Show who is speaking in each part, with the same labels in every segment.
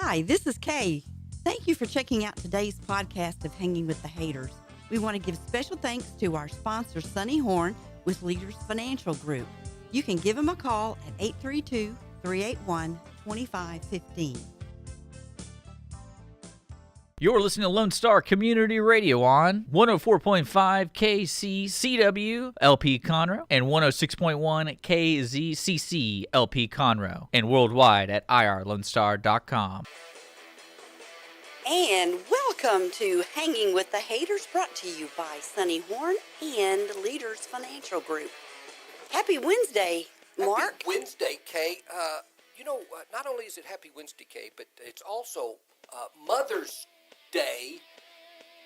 Speaker 1: Hi, this is Kay. Thank you for checking out today's podcast of Hanging with the Hayters. We want to give special thanks to our sponsor, Sonny Horns, with Leaders Financial Group. You can give them a call at 832-381-2515.
Speaker 2: You're listening to Lone Star Community Radio on 104.5 KCCW LP Conroe and 106.1 KZCC LP Conroe and worldwide at irlonestar.com.
Speaker 1: And welcome to Hanging with the Hayters, brought to you by Sonny Horns and Leaders Financial Group. Happy Wednesday, Mark.
Speaker 3: Happy Wednesday, Kay. Not only is it Happy Wednesday, Kay, but it's also Mother's Day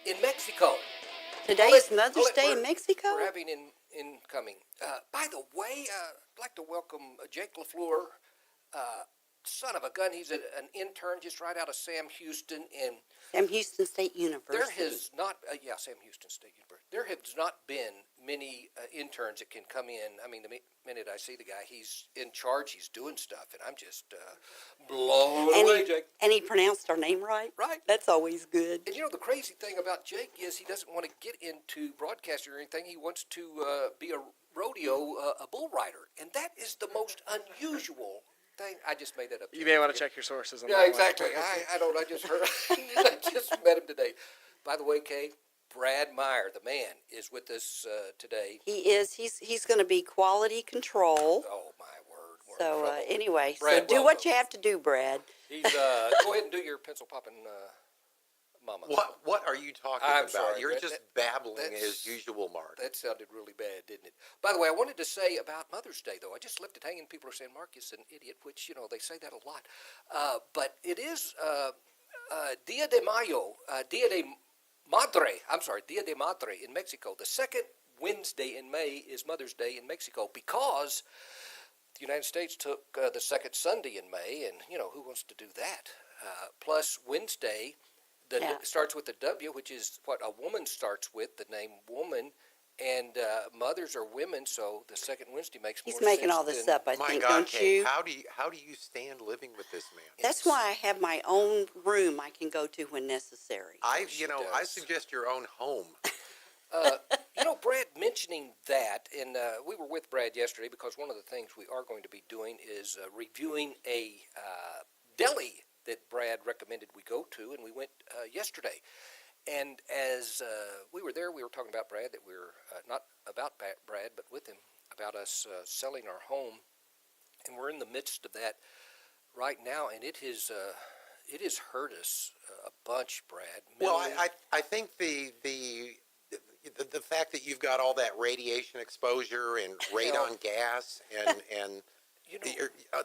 Speaker 3: in Mexico.
Speaker 1: Today is Mother's Day in Mexico?
Speaker 3: We're having incoming. By the way, I'd like to welcome Jake LaFleur, son of a gun. He's an intern just right out of Sam Houston.
Speaker 1: Sam Houston State University.
Speaker 3: There has not, Sam Houston State University. There has not been many interns that can come in. I mean, the minute I see the guy, he's in charge, he's doing stuff, and I'm just blown away, Jake.
Speaker 1: And he pronounced our name right?
Speaker 3: Right.
Speaker 1: That's always good.
Speaker 3: And the crazy thing about Jake is he doesn't want to get into broadcasting or anything. He wants to be a rodeo, a bull rider, and that is the most unusual thing. I just made that up.
Speaker 4: You may want to check your sources on that.
Speaker 3: Yeah, exactly. I don't. I just heard. I just met him today. By the way, Kay, Brad Meyer, the man, is with us today.
Speaker 1: He is. He's going to be quality control.
Speaker 3: Oh my word!
Speaker 1: So anyway,
Speaker 3: Brad,
Speaker 1: do what you have to do, Brad.
Speaker 3: He's go ahead and do your pencil popping, mama.
Speaker 5: What are you talking
Speaker 3: I'm
Speaker 5: about?
Speaker 3: sorry,
Speaker 5: You're
Speaker 3: Brad,
Speaker 5: just babbling as usual, Mark.
Speaker 3: That sounded really bad, didn't it? By the way, I wanted to say about Mother's Day, though. I just left it hanging. People are saying Mark is an idiot, which they say that a lot. But it is Dia de Mayo, Dia de Madre. I'm sorry, Dia de Madre in Mexico. The second Wednesday in May is Mother's Day in Mexico because the United States took the second Sunday in May, and who wants to do that? Plus Wednesday. Starts with a W, which is what a woman starts with, the name woman, and mothers are women, so the second Wednesday makes more sense.
Speaker 1: He's making all this up, I think, don't
Speaker 5: Kay,
Speaker 1: you?
Speaker 5: how do you stand living with this man?
Speaker 1: That's why I have my own room I can go to when necessary.
Speaker 5: I suggest your own home.
Speaker 3: Brad mentioning that, and we were with Brad yesterday because one of the things we are going to be doing is reviewing a deli that Brad recommended we go to, and we went yesterday. And as we were there, we were talking about Brad, that we were not about Brad, but with him, about us selling our home. And we're in the midst of that right now, and it has hurt us a bunch, Brad.
Speaker 5: Well, I think the fact that you've got all that radiation exposure and radon gas and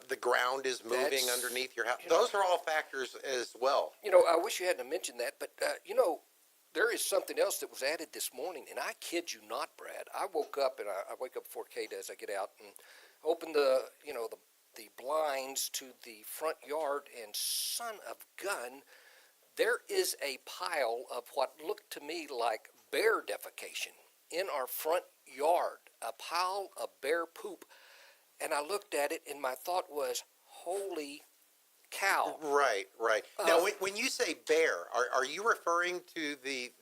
Speaker 5: the ground is moving underneath your house. Those are all factors as well.
Speaker 3: I wish you hadn't mentioned that, but there is something else that was added this morning, and I kid you not, Brad. I woke up, and I wake up before Kate as I get out and open the blinds to the front yard, and son of gun, there is a pile of what looked to me like bear defecation in our front yard, a pile of bear poop. And I looked at it, and my thought was, holy cow.
Speaker 5: Right. Now, when you say bear, are you referring to the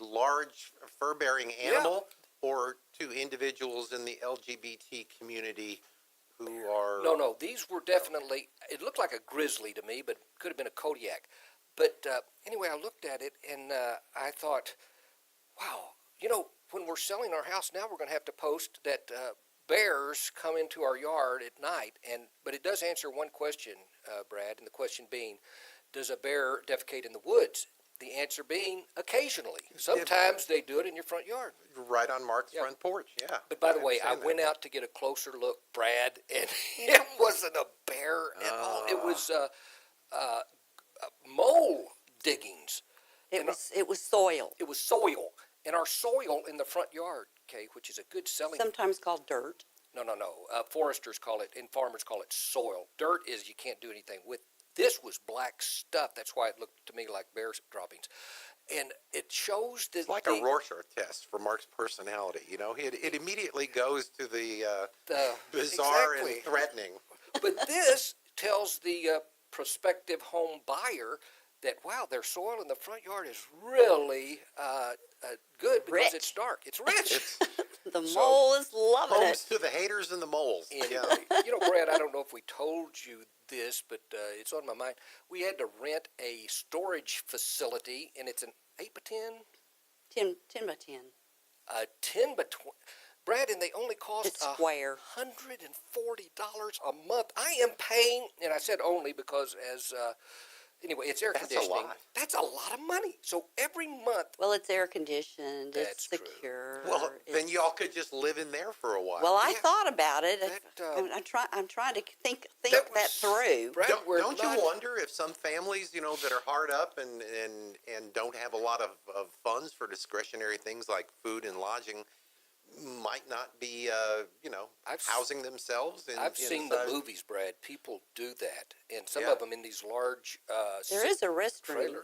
Speaker 5: large fur-bearing animal or to individuals in the LGBT community who are...
Speaker 3: No, these were definitely, it looked like a grizzly to me, but could have been a Kodiak. But anyway, I looked at it, and I thought, wow, when we're selling our house now, we're going to have to post that... bears come into our yard at night, but it does answer one question, Brad, and the question being, does a bear defecate in the woods? The answer being, occasionally. Sometimes they do it in your front yard.
Speaker 5: Right on Mark's front porch, yeah.
Speaker 3: But by the way, I went out to get a closer look, Brad, and it wasn't a bear at all. It was mole diggings.
Speaker 1: It was soil.
Speaker 3: It was soil. And our soil in the front yard, Kay, which is a good selling...
Speaker 1: Sometimes called dirt.
Speaker 3: No. Foresters call it, and farmers call it soil. Dirt is you can't do anything with. This was black stuff. That's why it looked to me like bear droppings. And it shows that...
Speaker 5: It's like a Rorschach test for Mark's personality, It immediately goes to the bizarre and threatening.
Speaker 3: But this tells the prospective home buyer that, wow, their soil in the front yard is really good because
Speaker 4: Rich.
Speaker 3: it's dark. It's rich.
Speaker 4: The mole is loving
Speaker 5: Homes
Speaker 4: it.
Speaker 5: to the haters and the moles.
Speaker 3: Anyway,
Speaker 5: Yeah.
Speaker 3: Brad, I don't know if we told you this, but it's on my mind. We had to rent a storage facility, and it's an 8 by 10,
Speaker 4: 10 by 10.
Speaker 3: 10 by 20. Brad, and they only cost
Speaker 4: It's square.
Speaker 3: $140 a month. I am paying, and I said only because anyway, it's air
Speaker 5: That's a
Speaker 3: conditioning.
Speaker 5: lot.
Speaker 3: That's a lot of money. So every month,
Speaker 4: Well, it's air conditioned.
Speaker 3: That's
Speaker 4: It's
Speaker 3: true.
Speaker 4: secure.
Speaker 5: Well, then
Speaker 4: it's-
Speaker 5: y'all could just live in there for a while.
Speaker 4: Well, I
Speaker 3: Yeah.
Speaker 4: thought about it. I'm trying to think
Speaker 3: That
Speaker 4: that
Speaker 3: was-
Speaker 4: through.
Speaker 3: Brad, we're
Speaker 5: don't
Speaker 3: not-
Speaker 5: you wonder if some families, that are hard up and don't have a lot of funds for discretionary things like food and lodging might not be, housing themselves in
Speaker 3: I've seen
Speaker 5: inside-
Speaker 3: the movies, Brad. People do that, and some
Speaker 5: Yeah.
Speaker 3: of them in these large.
Speaker 4: There is a restroom,
Speaker 3: trailer.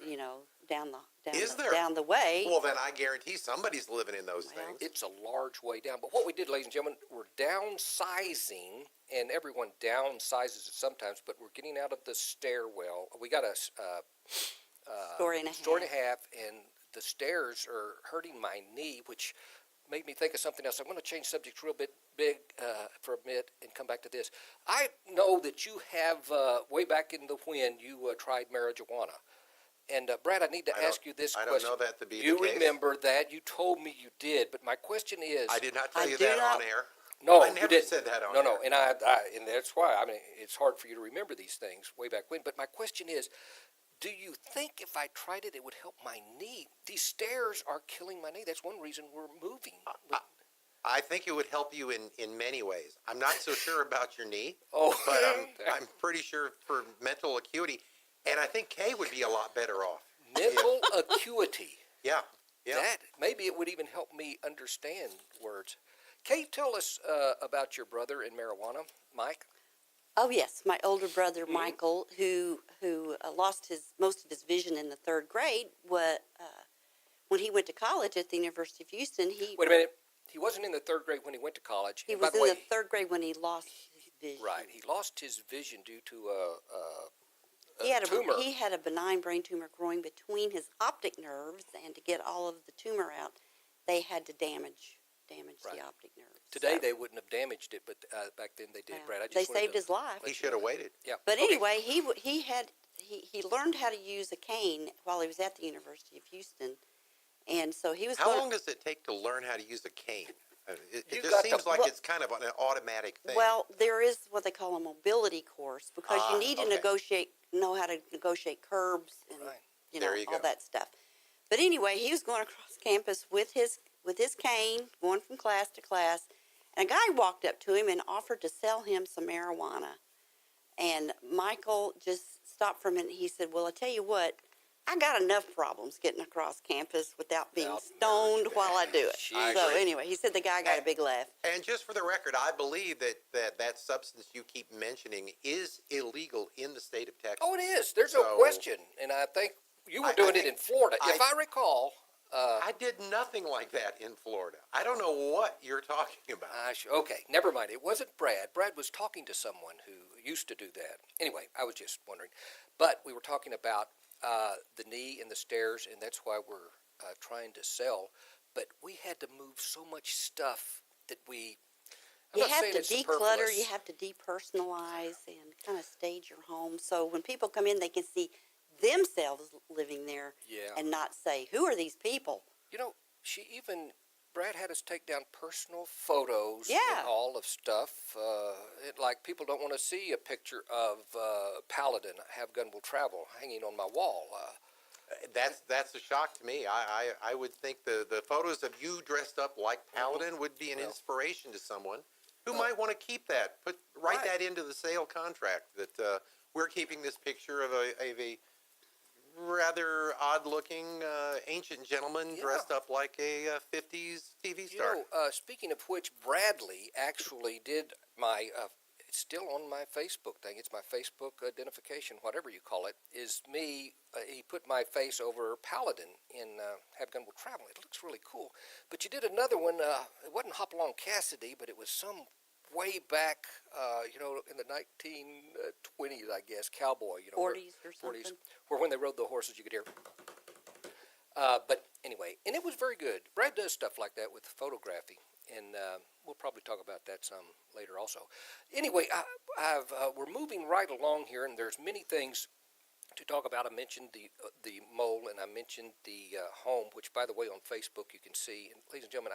Speaker 5: Is there?
Speaker 4: down the way.
Speaker 5: Well, then I guarantee somebody's living in those
Speaker 4: Well,
Speaker 5: things.
Speaker 3: It's a large way down. But what we did, ladies and gentlemen, we're downsizing, and everyone downsizes it sometimes, but we're getting out of the stairwell. We got a
Speaker 4: Story and a
Speaker 3: story and a half, and the stairs are hurting my knee, which made me think of something else. I'm going to change subjects real big for a minute and come back to this. I know that you have, way back in the when, you tried marijuana. And, Brad, I need to ask you this
Speaker 5: I
Speaker 3: question.
Speaker 5: don't know that to be
Speaker 3: You
Speaker 5: the case.
Speaker 3: remember that. You told me you did. But my question is...
Speaker 5: I did not tell
Speaker 4: I
Speaker 5: you
Speaker 4: do
Speaker 5: that
Speaker 4: not-
Speaker 5: on air.
Speaker 3: No,
Speaker 5: I
Speaker 3: you
Speaker 5: never
Speaker 3: didn't.
Speaker 5: said that on
Speaker 3: No,
Speaker 5: air.
Speaker 3: and and that's why. I mean, it's hard for you to remember these things way back when. But my question is, do you think if I tried it, it would help my knee? These stairs are killing my knee. That's one reason we're moving.
Speaker 5: I think it would help you in many ways. I'm not so sure about your knee,
Speaker 3: Oh,
Speaker 5: but I'm pretty sure for mental acuity, and I think Kay would be a lot better off.
Speaker 3: mental acuity.
Speaker 5: Yeah, yeah.
Speaker 3: That maybe it would even help me understand words. Kay, tell us about your brother in marijuana, Mike.
Speaker 4: Oh yes, my older brother
Speaker 3: Mm-hmm.
Speaker 4: Michael, who lost most of his vision in the third grade, when he went to college at the University of Houston,
Speaker 3: Wait a minute. He wasn't in the third grade when he went to college.
Speaker 4: he
Speaker 3: And by
Speaker 4: was
Speaker 3: the
Speaker 4: in
Speaker 3: way,
Speaker 4: the third grade when he lost his vision.
Speaker 3: right. He lost his vision due to a
Speaker 4: He had
Speaker 3: tumor.
Speaker 4: he had a benign brain tumor growing between his optic nerves, and to get all of the tumor out, they had to damage
Speaker 3: Right.
Speaker 4: the optic nerves.
Speaker 3: Today
Speaker 4: So,
Speaker 3: they wouldn't have damaged it, but back then they did.
Speaker 4: yeah,
Speaker 3: Brad, I just
Speaker 4: they
Speaker 3: wanted
Speaker 4: saved
Speaker 3: to
Speaker 4: his life.
Speaker 3: let
Speaker 5: He
Speaker 3: you
Speaker 5: should
Speaker 3: know.
Speaker 5: have waited.
Speaker 3: Yeah.
Speaker 4: But
Speaker 3: Okay.
Speaker 4: anyway, he learned how to use a cane while he was at the University of Houston, and so he was.
Speaker 5: How
Speaker 4: going,
Speaker 5: long does it take to learn how to use a cane? It
Speaker 3: You
Speaker 5: just
Speaker 3: got
Speaker 5: seems
Speaker 3: the-
Speaker 5: like
Speaker 4: well-
Speaker 5: it's kind of an automatic thing.
Speaker 4: Well, there is what they call a mobility course because you need to
Speaker 5: okay.
Speaker 4: know how to negotiate curbs and
Speaker 3: Right.
Speaker 5: There you
Speaker 4: all
Speaker 5: go.
Speaker 4: that stuff. But anyway, he was going across campus with his cane, going from class to class, and a guy walked up to him and offered to sell him some marijuana. And Michael just stopped for a minute. He said, "Well, I tell you what, I got enough problems getting across campus without being
Speaker 3: Without
Speaker 4: stoned while I do it."
Speaker 3: I
Speaker 4: So
Speaker 5: agree.
Speaker 4: anyway, he said the guy got a big laugh.
Speaker 5: And just for the record, I believe that substance you keep mentioning is illegal in the state of Texas.
Speaker 3: Oh, it is. There's no
Speaker 5: So-
Speaker 3: question. And I think you were
Speaker 5: I
Speaker 3: doing it
Speaker 5: think-
Speaker 3: in Florida. If I recall,
Speaker 5: I did nothing like that in Florida. I don't know what you're talking about.
Speaker 3: okay, never mind. It wasn't Brad. Brad was talking to someone who used to do that. Anyway, I was just wondering. But we were talking about the knee and the stairs, and that's why we're trying to sell. But we had to move so much stuff that I'm
Speaker 4: You
Speaker 3: not
Speaker 4: have
Speaker 3: saying
Speaker 4: to
Speaker 3: it's
Speaker 4: declutter,
Speaker 3: superfluous.
Speaker 4: you have to depersonalize and kind of stage your home so when people come in, they can see themselves living there
Speaker 3: Yeah.
Speaker 4: and not say, "Who are these people?"
Speaker 3: You know, Brad had us take down personal photos
Speaker 4: Yeah.
Speaker 3: and all of stuff. Like people don't want to see a picture of Paladin, Have Gun Will Travel, hanging on my wall.
Speaker 5: That's a shock to me. I would think the photos of you dressed up like Paladin would be an
Speaker 3: Well.
Speaker 5: inspiration to someone who might want to keep that. Write
Speaker 3: Right.
Speaker 5: that into the sale contract that we're keeping this picture of a rather odd-looking ancient gentleman
Speaker 3: Yeah.
Speaker 5: dressed up like a 50s TV star.
Speaker 3: You know, speaking of which, Bradley actually did my, it's still on my Facebook thing. It's my Facebook identification, whatever you call it, is me. He put my face over Paladin in Have Gun Will Travel. It looks really cool. But you did another one. It wasn't Hopalong Cassidy, but it was some way back, in the 1920s, I guess, cowboy,
Speaker 4: 40s or something.
Speaker 3: where when they rode the horses, you could hear. But anyway, and it was very good. Brad does stuff like that with photography, and we'll probably talk about that some later also. Anyway, we're moving right along here, and there's many things to talk about. I mentioned the mole, and I mentioned the home, which, by the way, on Facebook you can see. And ladies and gentlemen,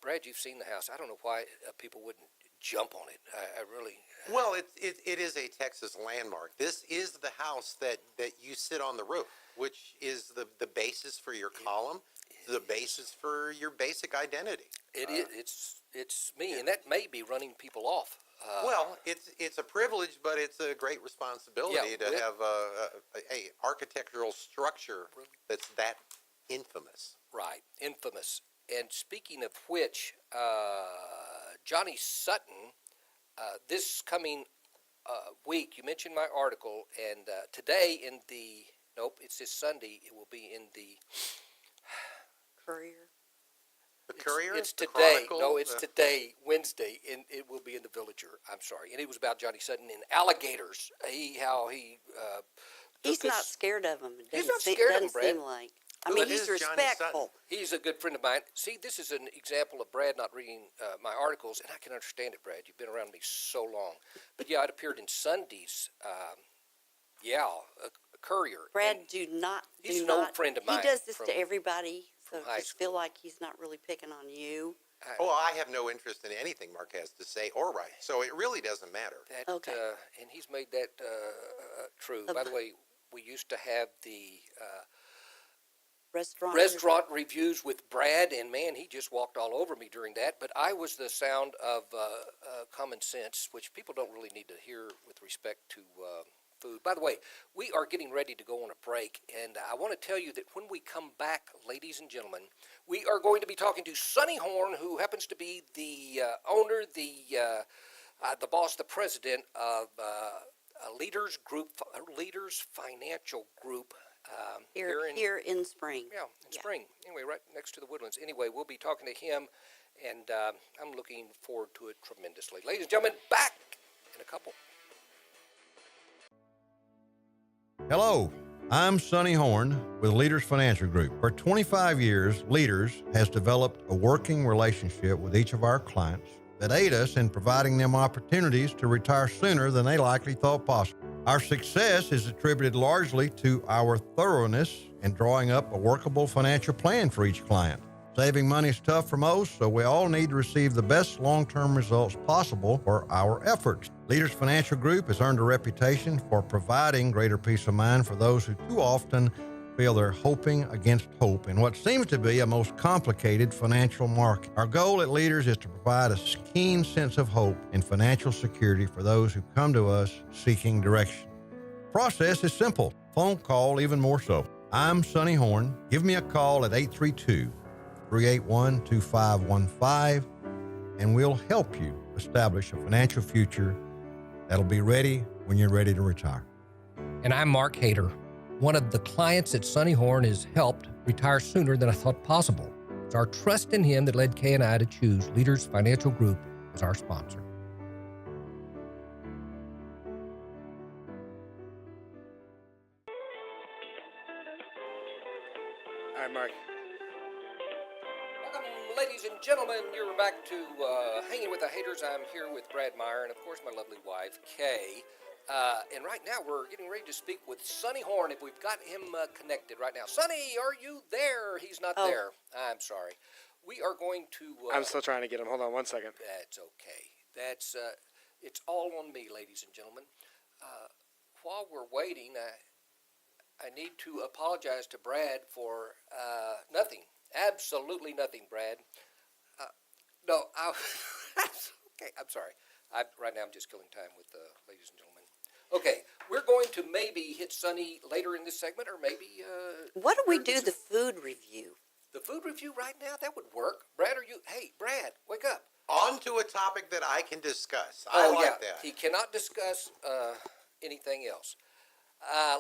Speaker 3: Brad, you've seen the house. I don't know why people wouldn't jump on it. I really.
Speaker 5: Well, it is a Texas landmark. This is the house that you sit on the roof, which is the basis for your column, the basis for your basic identity.
Speaker 3: It is. It's me, and that may be running people off.
Speaker 5: Well, it's a privilege, but it's a great responsibility to have a architectural structure that's that infamous.
Speaker 3: Right, infamous. And speaking of which, Johnny Sutton, this coming week, you mentioned my article, and today it's this Sunday, it will be in the
Speaker 4: Courier.
Speaker 5: The Courier?
Speaker 3: It's
Speaker 5: the
Speaker 3: today.
Speaker 5: Chronicle,
Speaker 3: No, it's today, Wednesday, and it will be in the Villager. I'm sorry. And it was about Johnny Sutton and alligators. He's
Speaker 4: not scared of them.
Speaker 3: He's not scared of them, Brad.
Speaker 4: Seem like. I mean, he's respectful.
Speaker 3: He's a good friend of mine. See, this is an example of Brad not reading my articles, and I can understand it, Brad. You've been around me so long. But yeah, it appeared in Sunday's, Courier.
Speaker 4: Brad,
Speaker 3: and he's an old friend of mine.
Speaker 4: He does this to everybody, so
Speaker 3: high
Speaker 4: just feel like he's not really picking on you.
Speaker 5: I have no interest in anything Mark has to say or write, so it really doesn't matter.
Speaker 4: Okay.
Speaker 3: And he's made that true. By the way, we used to have the restaurant reviews with Brad, and man, he just walked all over me during that. But I was the sound of common sense, which people don't really need to hear with respect to food. By the way, we are getting ready to go on a break, and I want to tell you that when we come back, ladies and gentlemen, we are going to be talking to Sonny Horn, who happens to be the owner, the boss, the president of Leaders Financial Group.
Speaker 4: Here in Spring.
Speaker 3: Yeah, Spring. Anyway, right next to the Woodlands. Anyway, we'll be talking to him, and I'm looking forward to it tremendously. Ladies and gentlemen, back in a couple.
Speaker 6: Hello, I'm Sonny Horn with Leaders Financial Group. For 25 years, Leaders has developed a working relationship with each of our clients that aid us in providing them opportunities to retire sooner than they likely thought possible. Our success is attributed largely to our thoroughness in drawing up a workable financial plan for each client. Saving money is tough for most, so we all need to receive the best long-term results possible for our efforts. Leaders Financial Group has earned a reputation for providing greater peace of mind for those who too often feel they're hoping against hope in what seems to be a most complicated financial market. Our goal at Leaders is to provide a keen sense of hope and financial security for those who come to us seeking direction. The process is simple. Phone call even more so. I'm Sonny Horn. Give me a call at 832-381-2515, and we'll help you establish a financial future that'll be ready when you're ready to retire.
Speaker 3: And I'm Mark Hayter. One of the clients that Sonny Horn has helped retire sooner than I thought possible. It's our trust in him that led Kay and I to choose Leaders Financial Group as our sponsor.
Speaker 7: All right, Mark.
Speaker 3: Welcome, ladies and gentlemen. You're back to Hanging with the Hayters. I'm here with Brad Meyer and, of course, my lovely wife, Kay. And right now we're getting ready to speak with Sonny Horn. If we've got him connected right now. Sonny, are you there? He's not there. I'm sorry. We are going to...
Speaker 7: I'm still trying to get him. Hold on 1 second.
Speaker 3: That's okay. It's all on me, ladies and gentlemen. While we're waiting, I need to apologize to Brad for nothing. Absolutely nothing, Brad. Okay, I'm sorry. Right now I'm just killing time with ladies and gentlemen. Okay, we're going to maybe hit Sonny later in this segment, or maybe...
Speaker 4: What do we do, the food review?
Speaker 3: The food review right now? That would work. Brad, Hey, Brad, wake up.
Speaker 5: On to a topic that I can discuss. I like that.
Speaker 3: He cannot discuss anything else.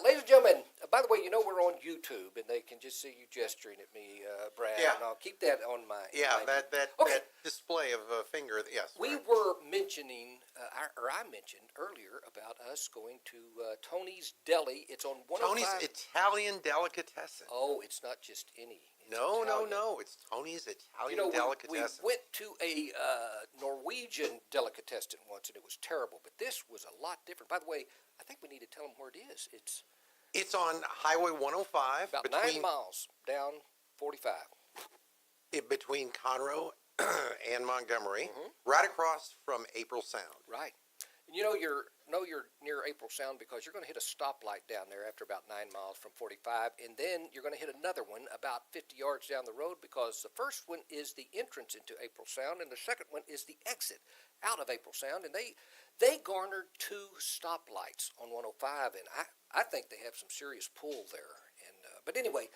Speaker 3: Ladies and gentlemen, By the way, you know we're on YouTube, and they can just see you gesturing at me, Brad.
Speaker 5: Yeah.
Speaker 3: And I'll keep that on my.
Speaker 5: Yeah,
Speaker 3: my-
Speaker 5: that
Speaker 3: Okay.
Speaker 5: display of a finger. Yes.
Speaker 3: We
Speaker 5: right.
Speaker 3: were mentioning, I mentioned earlier about us going to Tony's Deli. It's on 105.
Speaker 5: Tony's Italian delicatessen.
Speaker 3: Oh, it's not just any. It's
Speaker 5: No,
Speaker 3: Italian.
Speaker 5: no. It's Tony's Italian
Speaker 3: You know, we
Speaker 5: delicatessen.
Speaker 3: went to a Norwegian delicatessen once, and it was terrible. But this was a lot different. By the way, I think we need to tell them where it is.
Speaker 5: It's on Highway 105
Speaker 3: about 9 miles down 45.
Speaker 5: between Conroe and Montgomery,
Speaker 3: Mm-hmm.
Speaker 5: right across from April Sound.
Speaker 3: Right. And you know you're near April Sound because you're going to hit a stoplight down there after about 9 miles from 45, and then you're going to hit another one about 50 yards down the road because the first one is the entrance into April Sound, and the second one is the exit out of April Sound, and they garnered 2 stoplights on 105, and I think they have some serious pull there. And but anyway,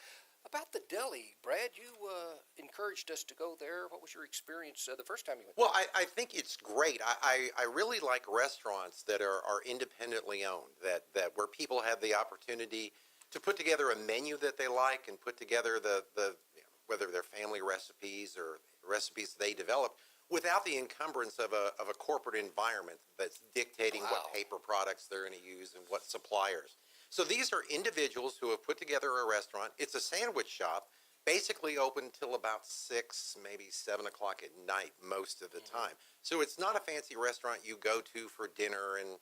Speaker 3: about the deli, Brad, you encouraged us to go there. What was your experience the first time you went?
Speaker 5: Well, I think it's great. I really like restaurants that are independently owned, that where people have the opportunity to put together a menu that they like and put together the whether they're family recipes or recipes they develop without the encumbrance of a corporate environment that's dictating
Speaker 3: Wow.
Speaker 5: what paper products they're going to use and what suppliers. So these are individuals who have put together a restaurant. It's a sandwich shop, basically open till about 6, maybe 7 o'clock at night most of the time. So it's not a fancy restaurant you go to for dinner and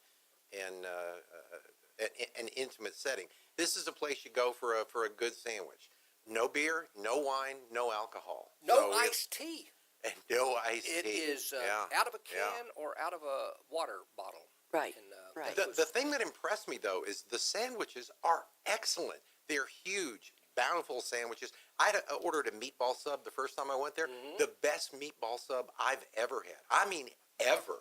Speaker 5: an intimate setting. This is a place you go for a good sandwich. No beer, no wine, no alcohol.
Speaker 3: No
Speaker 5: So
Speaker 3: iced tea.
Speaker 5: and no iced
Speaker 3: It
Speaker 5: tea.
Speaker 3: is
Speaker 5: Yeah,
Speaker 3: out of a can
Speaker 5: yeah.
Speaker 3: or out of a water bottle.
Speaker 4: Right,
Speaker 3: And,
Speaker 4: right.
Speaker 5: The thing that impressed me, though, is the sandwiches are excellent. They're huge, bountiful sandwiches. I ordered a meatball sub the first time I went there.
Speaker 3: Mm-hmm.
Speaker 5: The best meatball sub I've ever had. I mean, ever.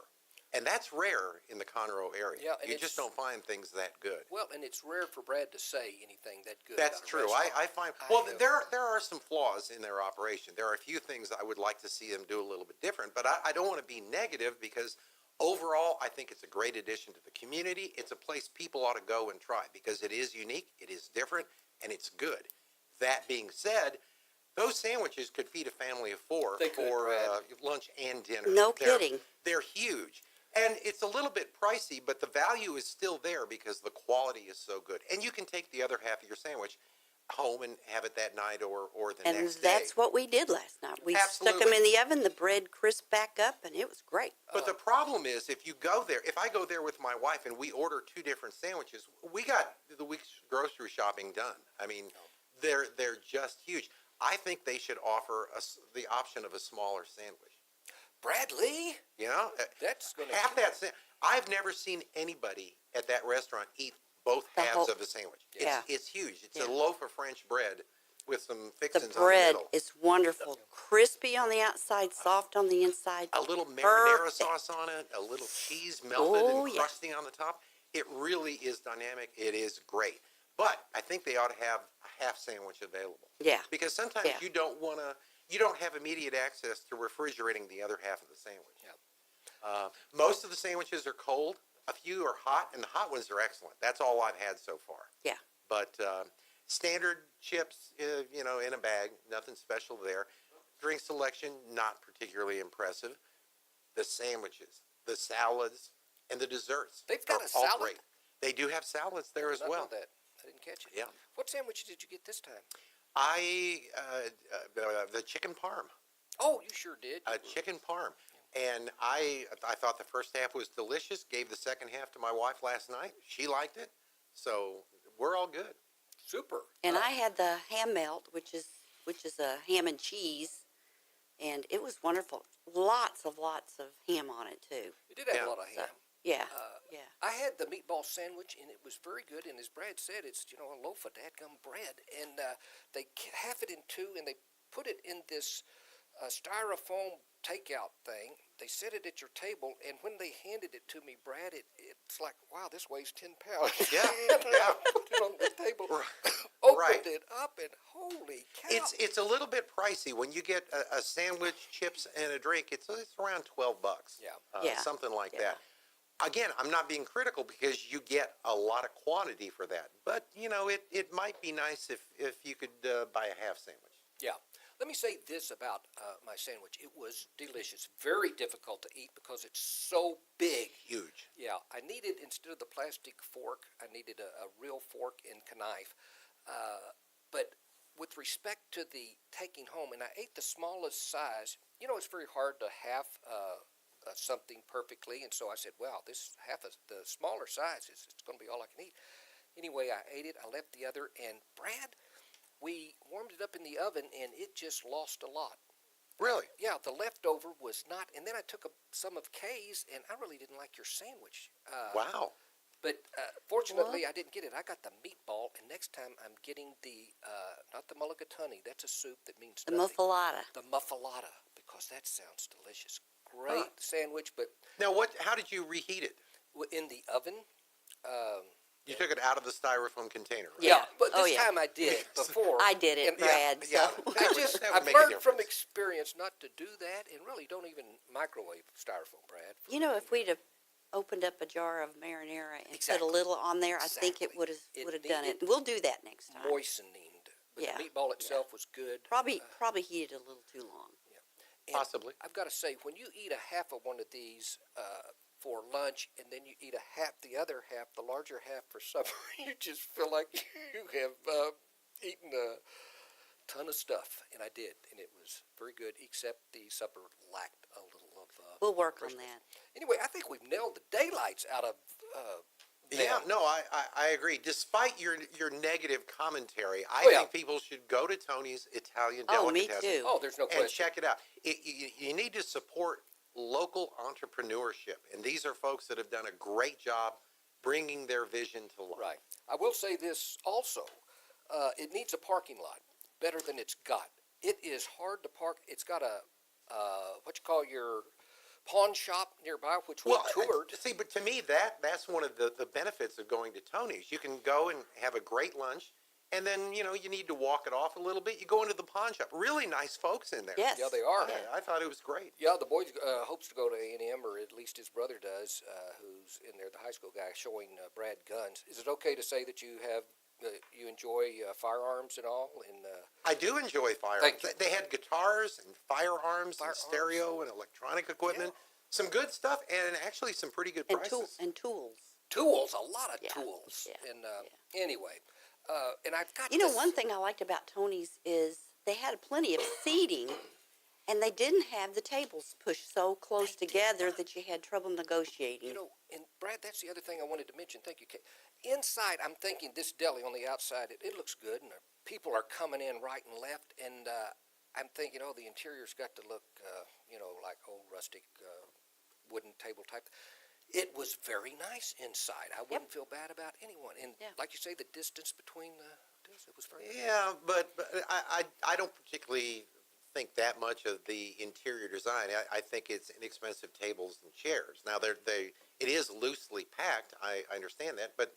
Speaker 5: And that's rare in the Conroe area.
Speaker 3: Yeah, and
Speaker 5: you just don't find things that good.
Speaker 3: Well, and it's rare for Brad to say anything that good.
Speaker 5: That's
Speaker 3: about a
Speaker 5: true.
Speaker 3: restaurant.
Speaker 5: I find,
Speaker 3: I
Speaker 5: well,
Speaker 3: know.
Speaker 5: there are some flaws in their operation. There are a few things I would like to see them do a little bit different, but I don't want to be negative because overall, I think it's a great addition to the community. It's a place people ought to go and try because it is unique, it is different, and it's good. That being said, those sandwiches could feed a family of 4
Speaker 3: They could,
Speaker 5: for
Speaker 3: Brad.
Speaker 5: lunch and dinner.
Speaker 4: No
Speaker 5: They're-
Speaker 4: kidding.
Speaker 5: They're huge. And it's a little bit pricey, but the value is still there because the quality is so good. And you can take the other half of your sandwich home and have it that night or the
Speaker 4: And
Speaker 5: next
Speaker 4: that's
Speaker 5: day.
Speaker 4: what we did last night. We stuck them
Speaker 5: Absolutely.
Speaker 4: in the oven, the bread crisped back up, and it was great.
Speaker 5: But the problem is if I go there with my wife and we order 2 different sandwiches, we got the week's grocery shopping done. I mean, they're just huge. I think they should offer us the option of a smaller sandwich.
Speaker 3: Bradley,
Speaker 5: You know,
Speaker 3: that's going to
Speaker 5: half that. I've never seen anybody at that restaurant eat both
Speaker 4: The
Speaker 5: halves
Speaker 4: whole-
Speaker 5: of a sandwich.
Speaker 4: Yeah.
Speaker 5: It's huge. It's
Speaker 4: Yeah.
Speaker 5: a loaf of French bread with some
Speaker 4: The
Speaker 5: fixings
Speaker 4: bread
Speaker 5: on the middle.
Speaker 4: is wonderful. Crispy on the outside, soft on the inside.
Speaker 5: A little marinara
Speaker 4: Perfect.
Speaker 5: sauce on it, a little cheese melted
Speaker 4: Oh,
Speaker 5: and
Speaker 4: yeah.
Speaker 5: crusty on the top. It really is dynamic. It is great. But I think they ought to have a half sandwich available.
Speaker 4: Yeah.
Speaker 5: Because sometimes
Speaker 4: Yeah.
Speaker 5: you don't have immediate access to refrigerating the other half of the sandwich. Most of the sandwiches are cold. A few are hot, and the hot ones are excellent. That's all I've had so far.
Speaker 4: Yeah.
Speaker 5: But standard chips, in a bag, nothing special there. Drink selection, not particularly impressive. The sandwiches, the salads, and the desserts
Speaker 3: They've got
Speaker 5: are
Speaker 3: a
Speaker 5: all
Speaker 3: salad?
Speaker 5: great. They do have salads there as
Speaker 3: Not
Speaker 5: well.
Speaker 3: know that. I didn't catch it.
Speaker 5: Yeah.
Speaker 3: What sandwich did you get this time?
Speaker 5: The chicken parm.
Speaker 3: Oh, you sure did.
Speaker 5: A chicken parm. And I thought the first half was delicious. Gave the second half to my wife last night. She liked it. So we're all good.
Speaker 3: Super.
Speaker 4: And I had the ham melt, which is a ham and cheese, and it was wonderful. Lots of ham on it too.
Speaker 3: It did have
Speaker 5: Yeah.
Speaker 3: a lot of ham.
Speaker 4: Yeah,
Speaker 3: Uh,
Speaker 4: yeah.
Speaker 3: I had the meatball sandwich, and it was very good. And as Brad said, it's a loaf of dadgum bread, and they half it in 2, and they put it in this styrofoam takeout thing. They set it at your table, and when they handed it to me, Brad, it's like, wow, this weighs 10 pounds.
Speaker 5: Yeah,
Speaker 3: And
Speaker 5: yeah.
Speaker 3: I put it on the table,
Speaker 5: Right.
Speaker 3: opened
Speaker 5: Right.
Speaker 3: it up, and holy cow!
Speaker 5: It's a little bit pricey when you get a sandwich, chips, and a drink. It's around $12.
Speaker 3: Yeah.
Speaker 4: Yeah.
Speaker 5: Something like
Speaker 4: Yeah.
Speaker 5: that. again, I'm not being critical because you get a lot of quantity for that. But, it might be nice if you could buy a half sandwich.
Speaker 3: Yeah. Let me say this about my sandwich. It was delicious. Very difficult to eat because it's so big.
Speaker 5: Huge.
Speaker 3: Yeah. I needed, instead of the plastic fork, I needed a real fork and knife. But with respect to the taking home, and I ate the smallest size, it's very hard to half something perfectly. And so I said, well, this half of the smaller size it's going to be all I can eat. Anyway, I ate it. I left the other. And Brad, we warmed it up in the oven, and it just lost a lot.
Speaker 5: Really?
Speaker 3: Yeah, the leftover was not. And then I took some of Kay's, and I really didn't like your sandwich.
Speaker 5: Wow.
Speaker 3: But fortunately, I didn't get it. I got the meatball, and next time I'm getting the, not the mulligatawny, that's a soup that means
Speaker 4: The
Speaker 3: nothing.
Speaker 4: muffalata.
Speaker 3: The muffalata, because that sounds delicious. Great sandwich, but
Speaker 5: Now, how did you reheat it?
Speaker 3: in the oven.
Speaker 5: You took it out of the styrofoam container, right?
Speaker 3: Yeah, but
Speaker 4: Oh,
Speaker 3: this
Speaker 4: yeah.
Speaker 3: time I did before.
Speaker 4: I did it,
Speaker 3: And-
Speaker 4: Brad.
Speaker 5: Yeah,
Speaker 4: So.
Speaker 5: that would
Speaker 3: I've
Speaker 5: make a
Speaker 3: learned from
Speaker 5: difference.
Speaker 3: experience not to do that, and really don't even microwave styrofoam, Brad.
Speaker 4: If we'd have opened up a jar of marinara and put
Speaker 3: Exactly.
Speaker 4: a little on there, I think it
Speaker 3: Exactly.
Speaker 4: would
Speaker 3: It
Speaker 4: have done it.
Speaker 3: needed
Speaker 4: We'll do that next time.
Speaker 3: Moistening, but
Speaker 4: Yeah,
Speaker 3: the meatball itself was good.
Speaker 4: Probably heated a little too long.
Speaker 3: And
Speaker 5: Possibly.
Speaker 3: I've got to say, when you eat a half of one of these for lunch, and then you eat the other half, the larger half for supper, you just feel like you have eaten a ton of stuff. And I did, and it was very good, except the supper lacked a little of
Speaker 4: We'll work on
Speaker 3: Christmas.
Speaker 4: that.
Speaker 3: Anyway, I think we've nailed the daylights out of
Speaker 5: Yeah,
Speaker 3: them.
Speaker 5: no, I agree. Despite your negative commentary, I
Speaker 3: Oh, yeah.
Speaker 5: think people should go to Tony's Italian
Speaker 4: Oh, me
Speaker 5: Delicatessen
Speaker 4: too.
Speaker 3: Oh, there's no
Speaker 5: and
Speaker 3: question.
Speaker 5: check it out. You need to support local entrepreneurship, and these are folks that have done a great job bringing their vision to life.
Speaker 3: Right. I will say this also. It needs a parking lot better than it's got. It is hard to park. It's got a, what you call your pawn shop nearby, which we toured.
Speaker 5: See, but to me, that's one of the benefits of going to Tony's. You can go and have a great lunch, and then, you need to walk it off a little bit. You go into the pawn shop. Really nice folks in there.
Speaker 4: Yes.
Speaker 3: Yeah, they are.
Speaker 5: I thought it was great.
Speaker 3: Yeah, the boy hopes to go to A&M, or at least his brother does, who's in there, the high school guy, showing Brad guns. Is it okay to say that you have you enjoy firearms and all? And
Speaker 5: I do enjoy firearms.
Speaker 3: Thank you.
Speaker 5: They had guitars and firearms and stereo and electronic equipment. Some good stuff, and actually some pretty good
Speaker 4: And,
Speaker 5: prices.
Speaker 4: tools.
Speaker 3: tools, a lot of
Speaker 4: Yeah,
Speaker 3: tools.
Speaker 4: yeah,
Speaker 3: And anyway, and I've got
Speaker 4: One thing I liked about Tony's is they had plenty of seating, and they didn't have the tables pushed so close together that you had trouble negotiating.
Speaker 3: And Brad, that's the other thing I wanted to mention. Thank you, Kate. Inside, I'm thinking this deli on the outside, it looks good, and people are coming in right and left, and I'm thinking, the interior's got to look, like old rustic wooden table type. It was very nice inside. I wouldn't feel bad about anyone. And like you say, the distance between it was very nice.
Speaker 5: Yeah, but I don't particularly think that much of the interior design. I think it's inexpensive tables and chairs. Now, it is loosely packed. I understand that, but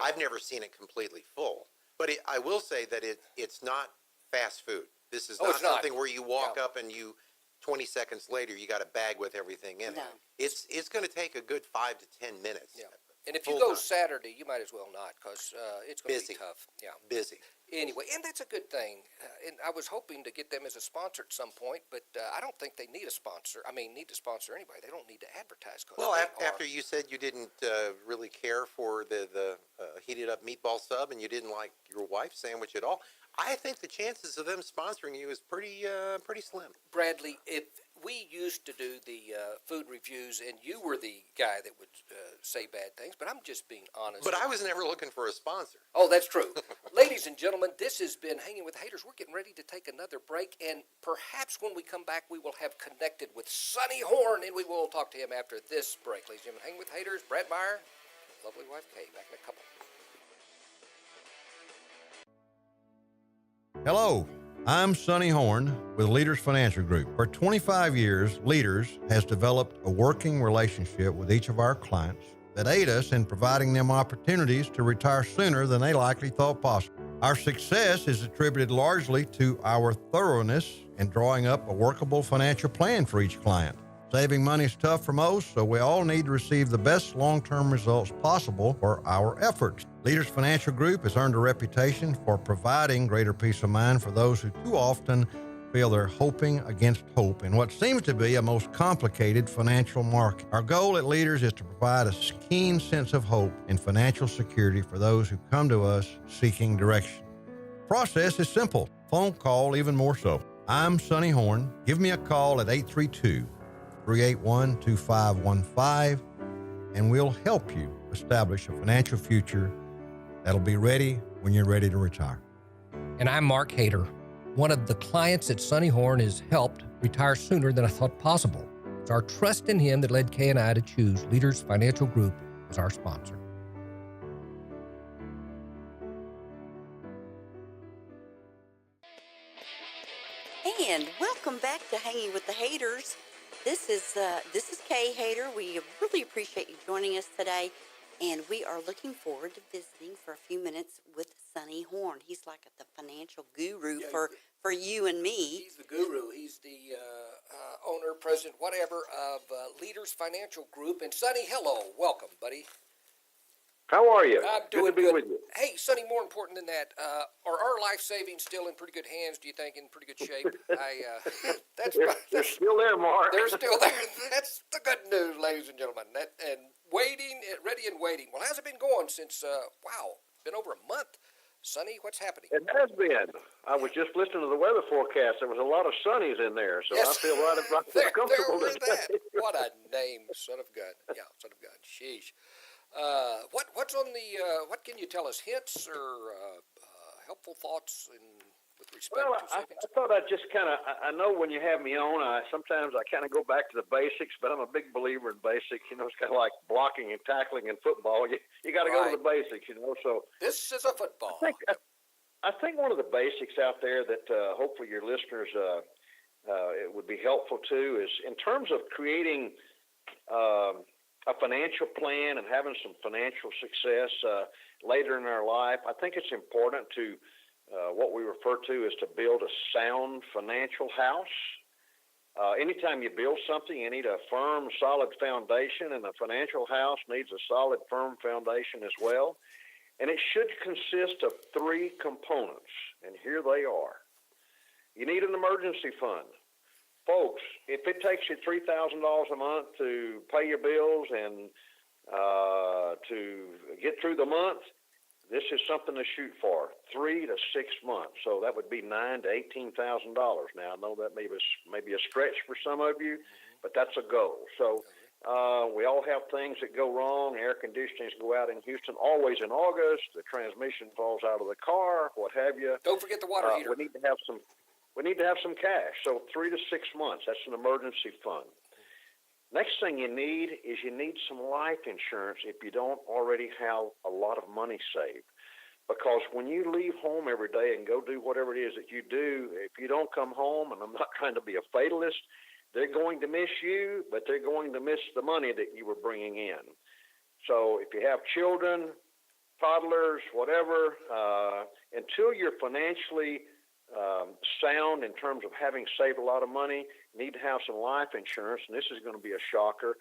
Speaker 5: I've never seen it completely full. But I will say that it's not fast food. This is not something where you walk up and 20 seconds later, you got a bag with everything in it. It's going to take a good 5 to 10 minutes.
Speaker 3: Yeah. And if you go Saturday, you might as well not, because it's going to be tough. Yeah.
Speaker 5: Busy.
Speaker 3: Anyway, and that's a good thing. And I was hoping to get them as a sponsor at some point, but I don't think they need a sponsor. Need to sponsor anybody. They don't need to advertise.
Speaker 5: Well, after you said you didn't really care for the heated up meatball sub, and you didn't like your wife's sandwich at all, I think the chances of them sponsoring you is pretty slim.
Speaker 3: Bradley, if we used to do the food reviews, and you were the guy that would say bad things, but I'm just being honest.
Speaker 5: But I was never looking for a sponsor.
Speaker 3: Oh, that's true. Ladies and gentlemen, this has been Hanging with Hayters. We're getting ready to take another break, and perhaps when we come back, we will have connected with Sonny Horns, and we will talk to him after this break. Ladies and gentlemen, Hanging with Hayters, Brad Meyer, lovely wife Kay, back in a couple.
Speaker 6: Hello, I'm Sonny Horns with Leaders Financial Group. For 25 years, Leaders has developed a working relationship with each of our clients that aid us in providing them opportunities to retire sooner than they likely thought possible. Our success is attributed largely to our thoroughness in drawing up a workable financial plan for each client. Saving money is tough for most, so we all need to receive the best long-term results possible for our efforts. Leaders Financial Group has earned a reputation for providing greater peace of mind for those who too often feel they're hoping against hope in what seems to be a most complicated financial market. Our goal at Leaders is to provide a keen sense of hope and financial security for those who come to us seeking direction. The process is simple. Phone call even more so. I'm Sonny Horn. Give me a call at 832-381-2515, and we'll help you establish a financial future that'll be ready when you're ready to retire.
Speaker 3: And I'm Mark Hayter. One of the clients that Sonny Horn has helped retire sooner than I thought possible. It's our trust in him that led Kay and I to choose Leaders Financial Group as our sponsor.
Speaker 4: And welcome back to Hanging with the Hayters. This is Kay Hayter. We really appreciate you joining us today, and we are looking forward to visiting for a few minutes with Sonny Horn. He's like the financial guru for you and me.
Speaker 3: He's the guru. He's the owner, president, whatever, of Leaders Financial Group. And Sonny, hello. Welcome, buddy.
Speaker 8: How are you?
Speaker 3: I'm
Speaker 8: Good
Speaker 3: doing
Speaker 8: to be with you.
Speaker 3: Hey, Sonny, more important than that, are our life savings still in pretty good hands, do you think, in pretty good shape?
Speaker 8: They're still there, Mark.
Speaker 3: They're still there. That's the good news, ladies and gentlemen. Ready and waiting. Well, how's it been going since, been over a month? Sonny, what's happening?
Speaker 8: It has been. I was just listening to the weather forecast. There was a lot of sunnies in there, so
Speaker 3: Yes.
Speaker 8: I feel right comfortable
Speaker 3: there
Speaker 8: today.
Speaker 3: that. What a name, son of God. Yeah, son of God. Sheesh. What's on the? What can you tell us? Hints or helpful thoughts with respect
Speaker 8: Well,
Speaker 3: to
Speaker 8: I
Speaker 3: savings?
Speaker 8: thought I'd just I know when you have me on, sometimes I kind of go back to the basics, but I'm a big believer in basics. You know, it's kind of like blocking and tackling in football. You got to go to the basics, you know. So
Speaker 3: This is a football.
Speaker 8: I think one of the basics out there that hopefully your listeners it would be helpful to is in terms of creating a financial plan and having some financial success later in our life. I think it's important to what we refer to is to build a sound financial house. Anytime you build something, you need a firm, solid foundation, and a financial house needs a solid, firm foundation as well. And it should consist of three components, and here they are. You need an emergency fund. Folks, if it takes you $3,000 a month to pay your bills and to get through the month, this is something to shoot for. 3 to 6 months, so that would be $9,000 to $18,000. Now I know that may be a stretch for some of you, but that's a goal. So we all have things that go wrong. Air conditionings go out in Houston always in August. The transmission falls out of the car, what have you.
Speaker 3: Don't forget the water heater.
Speaker 8: We need to have some cash. So 3 to 6 months. That's an emergency fund. Next thing you need is some life insurance if you don't already have a lot of money saved. Because when you leave home every day and go do whatever it is that you do, if you don't come home, and I'm not trying to be a fatalist, they're going to miss you, but they're going to miss the money that you were bringing in. So if you have children, toddlers, whatever, until you're financially sound in terms of having saved a lot of money, need to have some life insurance, and this is going to be a shocker,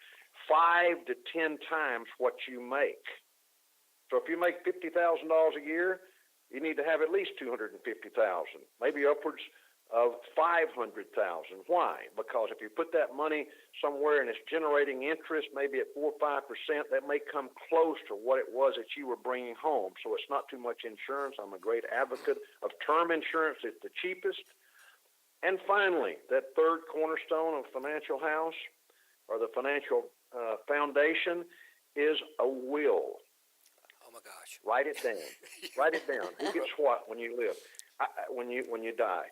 Speaker 8: 5 to 10 times what you make. So if you make $50,000 a year, you need to have at least $250,000, maybe upwards of $500,000. Why? Because if you put that money somewhere and it's generating interest, maybe at 4 or 5%, that may come close to what it was that you were bringing home. So it's not too much insurance. I'm a great advocate of term insurance. It's the cheapest. And finally, that third cornerstone of financial house or the financial foundation is a will.
Speaker 3: Oh my gosh!
Speaker 8: Write it down. Write it down. Who gets what when you live? When you die?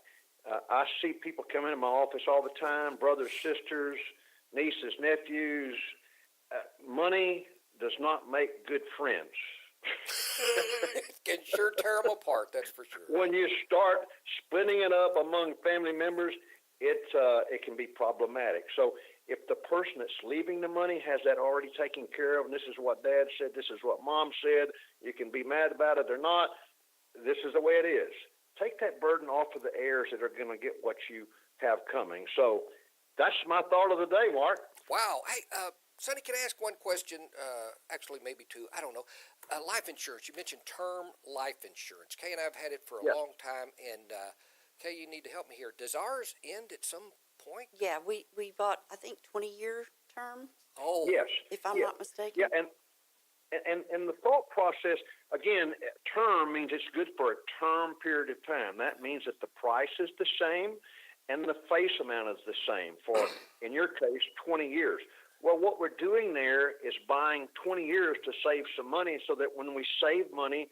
Speaker 8: I see people come into my office all the time, brothers, sisters, nieces, nephews. Money does not make good friends.
Speaker 3: It can sure tear them apart, that's for sure.
Speaker 8: When you start splitting it up among family members, it can be problematic. So if the person that's leaving the money has that already taken care of, and this is what Dad said, this is what Mom said, you can be mad about it or not, this is the way it is. Take that burden off of the heirs that are going to get what you have coming. So that's my thought of the day, Mark.
Speaker 3: Wow. Hey, Sonny, can I ask one question? Actually, maybe two. I don't know. Life insurance. You mentioned term life insurance. Kay and I have had it for a long time, and Kay, you need to help me here. Does ours end at some point?
Speaker 4: Yeah, we bought, I think, 20-year term,
Speaker 3: Oh.
Speaker 8: Yes.
Speaker 4: if I'm not mistaken.
Speaker 8: Yeah, and the thought process, again, term means it's good for a term period of time. That means that the price is the same and the face amount is the same for, in your case, 20 years. Well, what we're doing there is buying 20 years to save some money so that when we save money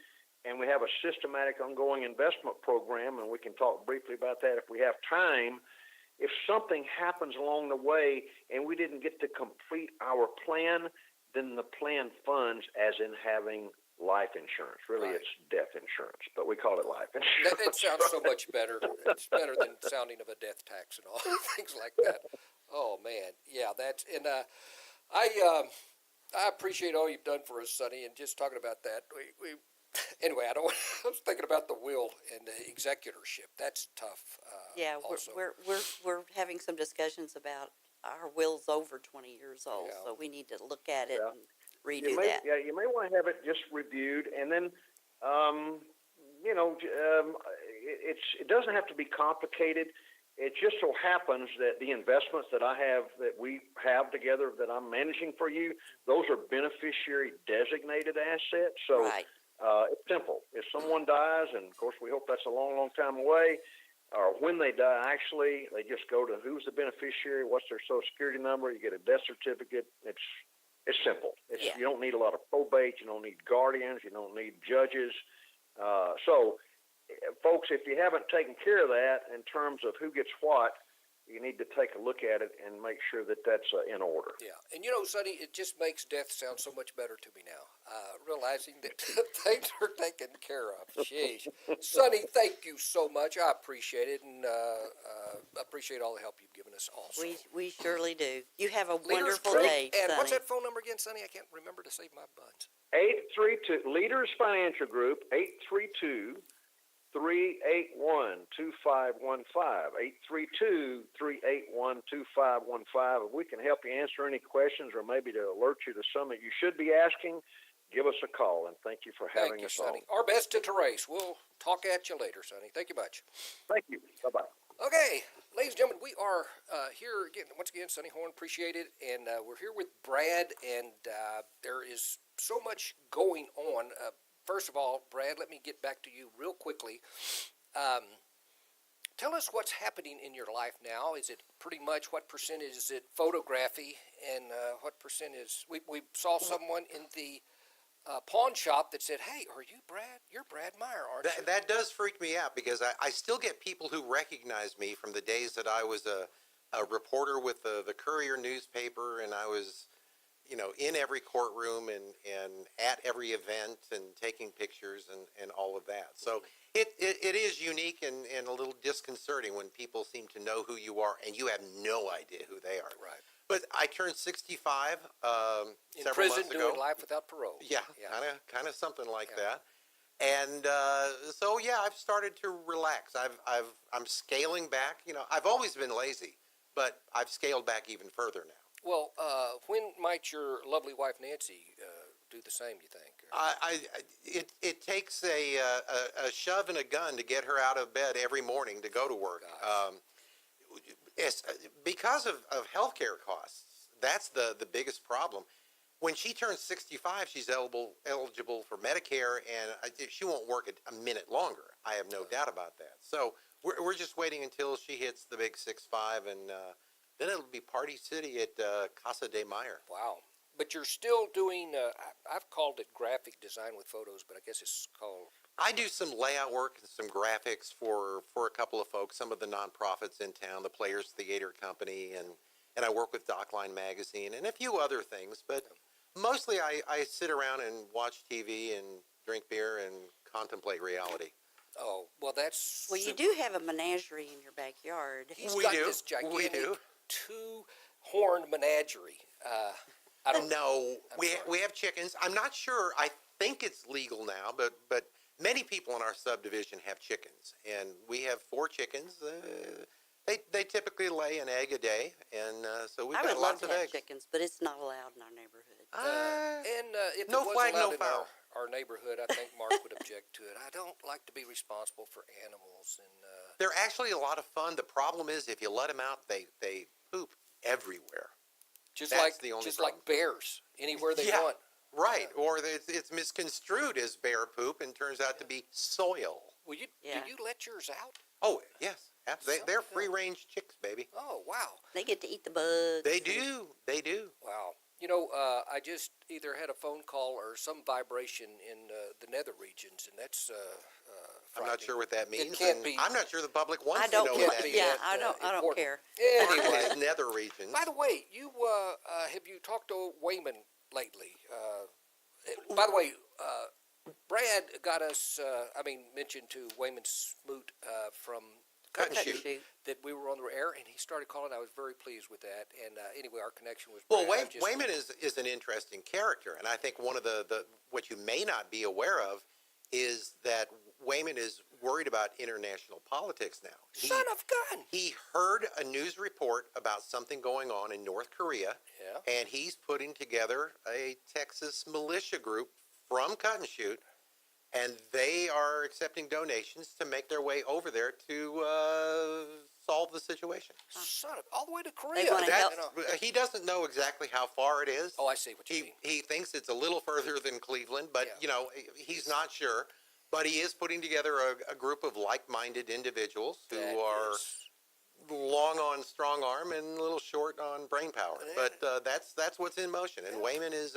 Speaker 8: and we have a systematic ongoing investment program, and we can talk briefly about that if we have time, if something happens along the way and we didn't get to complete our plan, then the plan funds as in having life insurance. Really, It's death insurance, but we call it life insurance.
Speaker 3: It sounds so much better. It's better than sounding of a death tax and all things like that. Oh man, yeah, that's and I appreciate all you've done for us, Sonny. And just talking about that, we anyway, I was thinking about the will and the executorship. That's tough.
Speaker 4: Yeah,
Speaker 3: also.
Speaker 4: we're having some discussions about our will's over 20 years old,
Speaker 3: Yeah.
Speaker 4: so we need to look at it
Speaker 8: Yeah.
Speaker 4: and redo
Speaker 8: may,
Speaker 4: that.
Speaker 8: Yeah, you may want to have it just reviewed, and then, it doesn't have to be complicated. It just so happens that the investments that we have together that I'm managing for you, those are beneficiary designated assets. So
Speaker 4: Right.
Speaker 8: It's simple. If someone dies, and of course we hope that's a long, long time away, or when they die, actually, they just go to who's the beneficiary, what's their Social Security number, you get a death certificate. It's simple.
Speaker 4: Yeah.
Speaker 8: You don't need a lot of probate. You don't need guardians. You don't need judges. So, folks, if you haven't taken care of that in terms of who gets what, you need to take a look at it and make sure that that's in order.
Speaker 3: Yeah, and Sonny, it just makes death sound so much better to me now, realizing that things are taken care of. Jeez. Sonny, thank you so much. I appreciate it, and appreciate all the help you've given us also.
Speaker 4: We surely do. You have a
Speaker 3: Leaders
Speaker 4: wonderful
Speaker 3: Group,
Speaker 4: day,
Speaker 3: and what's
Speaker 4: Sonny.
Speaker 3: that phone number again, Sonny? I can't remember to save my buns.
Speaker 8: 832 Leaders Financial Group, 832-381-2515, 832-381-2515. If we can help you answer any questions or maybe to alert you to some that you should be asking, give us a call, and thank you for having
Speaker 3: Thank you,
Speaker 8: us
Speaker 3: Sonny.
Speaker 8: on.
Speaker 3: Our best to Therese. We'll talk at you later, Sonny. Thank you much.
Speaker 8: Thank you. Bye-bye.
Speaker 3: Okay, ladies and gentlemen, we are here again. Once again, Sonny Horn, appreciate it, and we're here with Brad, and there is so much going on. First of all, Brad, let me get back to you real quickly. Tell us what's happening in your life now. Is it pretty much what percentage is it photography, and what percent is? We saw someone in the pawn shop that said, "Hey, are you Brad? You're Brad Meyer, aren't you?"
Speaker 5: That does freak me out because I still get people who recognize me from the days that I was a reporter with the Courier newspaper, and I was, in every courtroom and at every event and taking pictures and all of that. So it is unique and a little disconcerting when people seem to know who you are and you have no idea who they are.
Speaker 3: Right.
Speaker 5: But I turned 65
Speaker 3: In
Speaker 5: several
Speaker 3: prison,
Speaker 5: months ago.
Speaker 3: doing life without parole.
Speaker 5: Yeah, kind of something like that. And so I've started to relax. I'm scaling back. I've always been lazy, but I've scaled back even further now.
Speaker 3: Well, when might your lovely wife Nancy do the same? You think?
Speaker 5: It takes a shove and a gun to get her out of bed every morning to go to work. It's because of healthcare costs. That's the biggest problem. When she turns 65, she's eligible for Medicare, and she won't work a minute longer. I have no doubt about that. So we're just waiting until she hits the big 6'5", and then it'll be Party City at Casa de Meyer.
Speaker 3: Wow. But you're still doing, I've called it graphic design with photos, but I guess it's called...
Speaker 5: I do some layout work and some graphics for a couple of folks, some of the nonprofits in town, the Players Theater Company, and I work with Dockline Magazine and a few other things. But mostly I sit around and watch TV and drink beer and contemplate reality.
Speaker 3: Oh, well, that's...
Speaker 4: Well, you do have a menagerie in your backyard.
Speaker 3: He's
Speaker 5: We
Speaker 3: got
Speaker 5: do.
Speaker 3: this gigantic
Speaker 5: We do.
Speaker 3: two-horned menagerie. I don't
Speaker 5: No,
Speaker 3: I'm
Speaker 5: we
Speaker 3: sorry.
Speaker 5: have chickens. I'm not sure. I think it's legal now, but many people in our subdivision have chickens, and we have 4 chickens. They typically lay an egg a day, and so we've
Speaker 4: I
Speaker 5: got
Speaker 4: would love
Speaker 5: lots
Speaker 4: to
Speaker 5: of
Speaker 4: have
Speaker 5: eggs.
Speaker 4: chickens, but it's not allowed in our neighborhood.
Speaker 3: If
Speaker 5: no
Speaker 3: it was
Speaker 5: flag, no
Speaker 3: allowed in
Speaker 5: foul.
Speaker 3: our neighborhood, I think Mark would object to it. I don't like to be responsible for animals, and
Speaker 5: They're actually a lot of fun. The problem is if you let them out, they poop everywhere.
Speaker 3: just
Speaker 5: That's
Speaker 3: like
Speaker 5: the only
Speaker 3: just
Speaker 5: problem.
Speaker 3: like bears, anywhere they
Speaker 5: Yeah.
Speaker 3: want.
Speaker 5: Right, or it's misconstrued as bear poop and turns out to be soil.
Speaker 3: Well,
Speaker 4: Yeah.
Speaker 3: do you let yours out?
Speaker 5: Oh, yes, absolutely. They're
Speaker 3: Something.
Speaker 5: free-range chicks, baby.
Speaker 3: Oh, wow.
Speaker 4: They get to eat the bugs.
Speaker 5: They do. They do.
Speaker 3: Wow. I just either had a phone call or some vibration in the nether regions, and that's
Speaker 5: I'm not sure what that means.
Speaker 3: can't
Speaker 5: and
Speaker 3: be-
Speaker 5: I'm not sure the public wants
Speaker 4: I don't.
Speaker 5: to know
Speaker 3: can't
Speaker 5: what that
Speaker 3: be
Speaker 5: means.
Speaker 4: Yeah,
Speaker 3: that,
Speaker 4: I don't
Speaker 3: important.
Speaker 4: care.
Speaker 3: Anyway,
Speaker 5: It's nether regions.
Speaker 3: by the way, you have you talked to Wayman lately? By the way, Brad got us. Mentioned to Wayman Smoot from
Speaker 5: Cut and
Speaker 4: Cut and
Speaker 5: shoot.
Speaker 4: shoot.
Speaker 3: that we were on the air, and he started calling. I was very pleased with that. And anyway, our connection was.
Speaker 5: Well,
Speaker 3: Brad.
Speaker 5: Wayman is an interesting character, and I think one of the what you may not be aware of is that Wayman is worried about international politics now.
Speaker 3: Son of gun.
Speaker 5: He heard a news report about something going on in North Korea,
Speaker 3: Yeah.
Speaker 5: and he's putting together a Texas militia group from Cut and Shoot, and they are accepting donations to make their way over there to solve the situation.
Speaker 3: Son of all the way to Korea.
Speaker 4: wanna help.
Speaker 5: He doesn't know exactly how far it is.
Speaker 3: Oh, I see what you mean.
Speaker 5: He thinks it's a little further than Cleveland, but
Speaker 3: Yeah.
Speaker 5: he's not sure. But he is putting together a group of like-minded individuals who
Speaker 3: That
Speaker 5: are
Speaker 3: is-
Speaker 5: long on strong arm and a little short on brain power.
Speaker 3: Yeah.
Speaker 5: But that's what's in motion. And Wayman is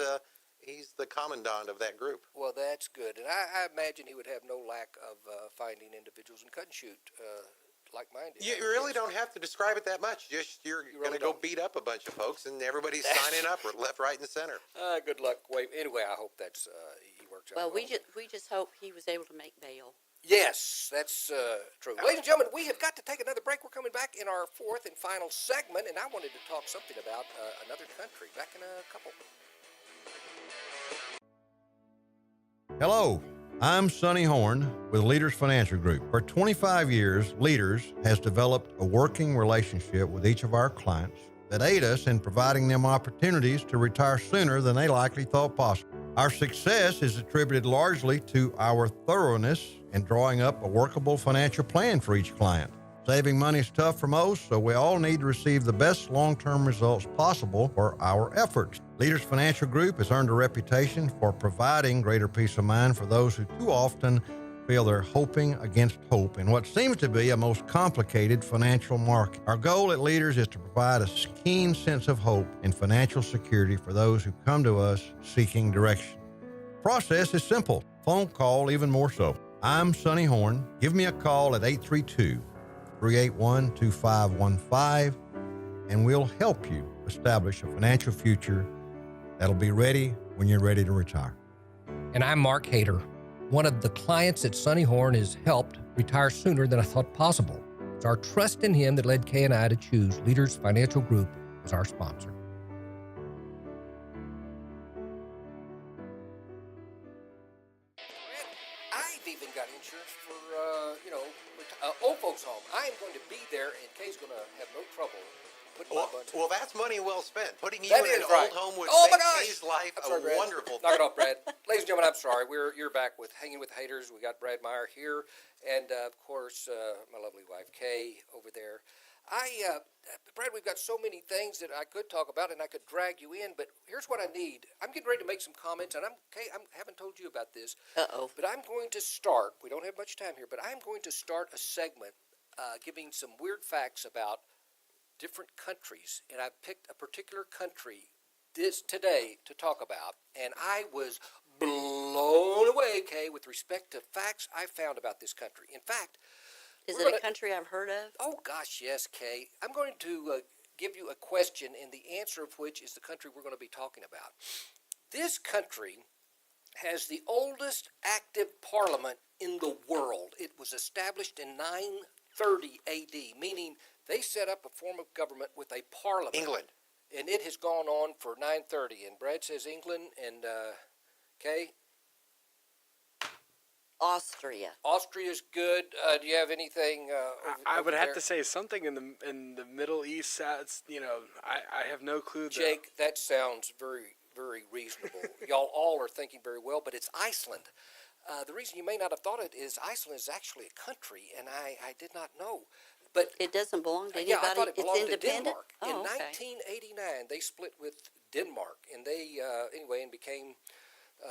Speaker 5: he's the commandant of that group.
Speaker 3: Well, that's good, and I imagine he would have no lack of finding individuals in Cut and Shoot like-minded.
Speaker 5: You really don't have to describe it that much. Just you're
Speaker 3: really
Speaker 5: going to go
Speaker 3: don't.
Speaker 5: beat up a bunch of folks, and everybody's signing up left, right, and center.
Speaker 3: Good luck, Wayne. Anyway, I hope that's he works out.
Speaker 4: Well, we
Speaker 3: well.
Speaker 4: just hope he was able to make bail.
Speaker 3: Yes, that's true. Ladies and gentlemen, we have got to take another break. We're coming back in our fourth and final segment, and I wanted to talk something about another country. Back in a couple.
Speaker 6: Hello, I'm Sonny Horn with Leaders Financial Group. For 25 years, Leaders has developed a working relationship with each of our clients that aid us in providing them opportunities to retire sooner than they likely thought possible. Our success is attributed largely to our thoroughness in drawing up a workable financial plan for each client. Saving money is tough for most, so we all need to receive the best long-term results possible for our efforts. Leaders Financial Group has earned a reputation for providing greater peace of mind for those who too often feel they're hoping against hope in what seems to be a most complicated financial market. Our goal at Leaders is to provide a keen sense of hope and financial security for those who come to us seeking direction. The process is simple. Phone call even more so. I'm Sonny Horn. Give me a call at 832-381-2515, and we'll help you establish a financial future that'll be ready when you're ready to retire.
Speaker 9: And I'm Mark Hayter. One of the clients at Sonny Horn has helped retire sooner than I thought possible. It's our trust in him that led Kay and I to choose Leaders Financial Group as our sponsor.
Speaker 3: I've even got insurance for, old folks' home. I am going to be there, and Kay's going to have no trouble putting my bunch.
Speaker 5: Well, that's money well spent. Putting you
Speaker 3: That
Speaker 5: in
Speaker 3: is
Speaker 5: an
Speaker 3: right.
Speaker 5: old home would
Speaker 3: Oh, my
Speaker 5: make
Speaker 3: gosh.
Speaker 5: Kay's life
Speaker 3: I'm sorry,
Speaker 5: a
Speaker 3: Brad.
Speaker 5: wonderful
Speaker 3: Knock
Speaker 5: thing.
Speaker 3: it off, Brad. Ladies and gentlemen, I'm sorry. You're back with Hanging with the Hayters. We got Brad Meyer here, and of course, my lovely wife Kay over there. Brad, we've got so many things that I could talk about, and I could drag you in. But here's what I need. I'm getting ready to make some comments, and Kay, I haven't told you about this. But I'm going to start. We don't have much time here, but I'm going to start a segment giving some weird facts about different countries, and I've picked a particular country today to talk about, and I was blown away, Kay, with respect to facts I found about this country. In fact,
Speaker 4: Is
Speaker 3: we're
Speaker 4: it a
Speaker 3: gonna-
Speaker 4: country I've heard of?
Speaker 3: Oh gosh, yes, Kay. I'm going to give you a question, and the answer of which is the country we're going to be talking about. This country has the oldest active parliament in the world. It was established in 930 A.D., meaning they set up a form of government with a parliament.
Speaker 5: England.
Speaker 3: And it has gone on for 930. And Brad says England, and Kay?
Speaker 4: Austria.
Speaker 3: Austria's good. Do you have anything?
Speaker 7: I
Speaker 3: over
Speaker 7: would have
Speaker 3: there?
Speaker 7: to say something in the Middle East. It's, I have no clue.
Speaker 3: Jake, that sounds very, very reasonable. Y'all all are thinking very well, but it's Iceland. The reason you may not have thought it is Iceland is actually a country, and I did not know. But
Speaker 4: It doesn't belong to anybody.
Speaker 3: yeah, I thought it
Speaker 4: It's
Speaker 3: belonged to
Speaker 4: independent.
Speaker 3: Denmark.
Speaker 4: Oh,
Speaker 3: In
Speaker 4: okay.
Speaker 3: 1989, they split with Denmark, and they anyway, and became.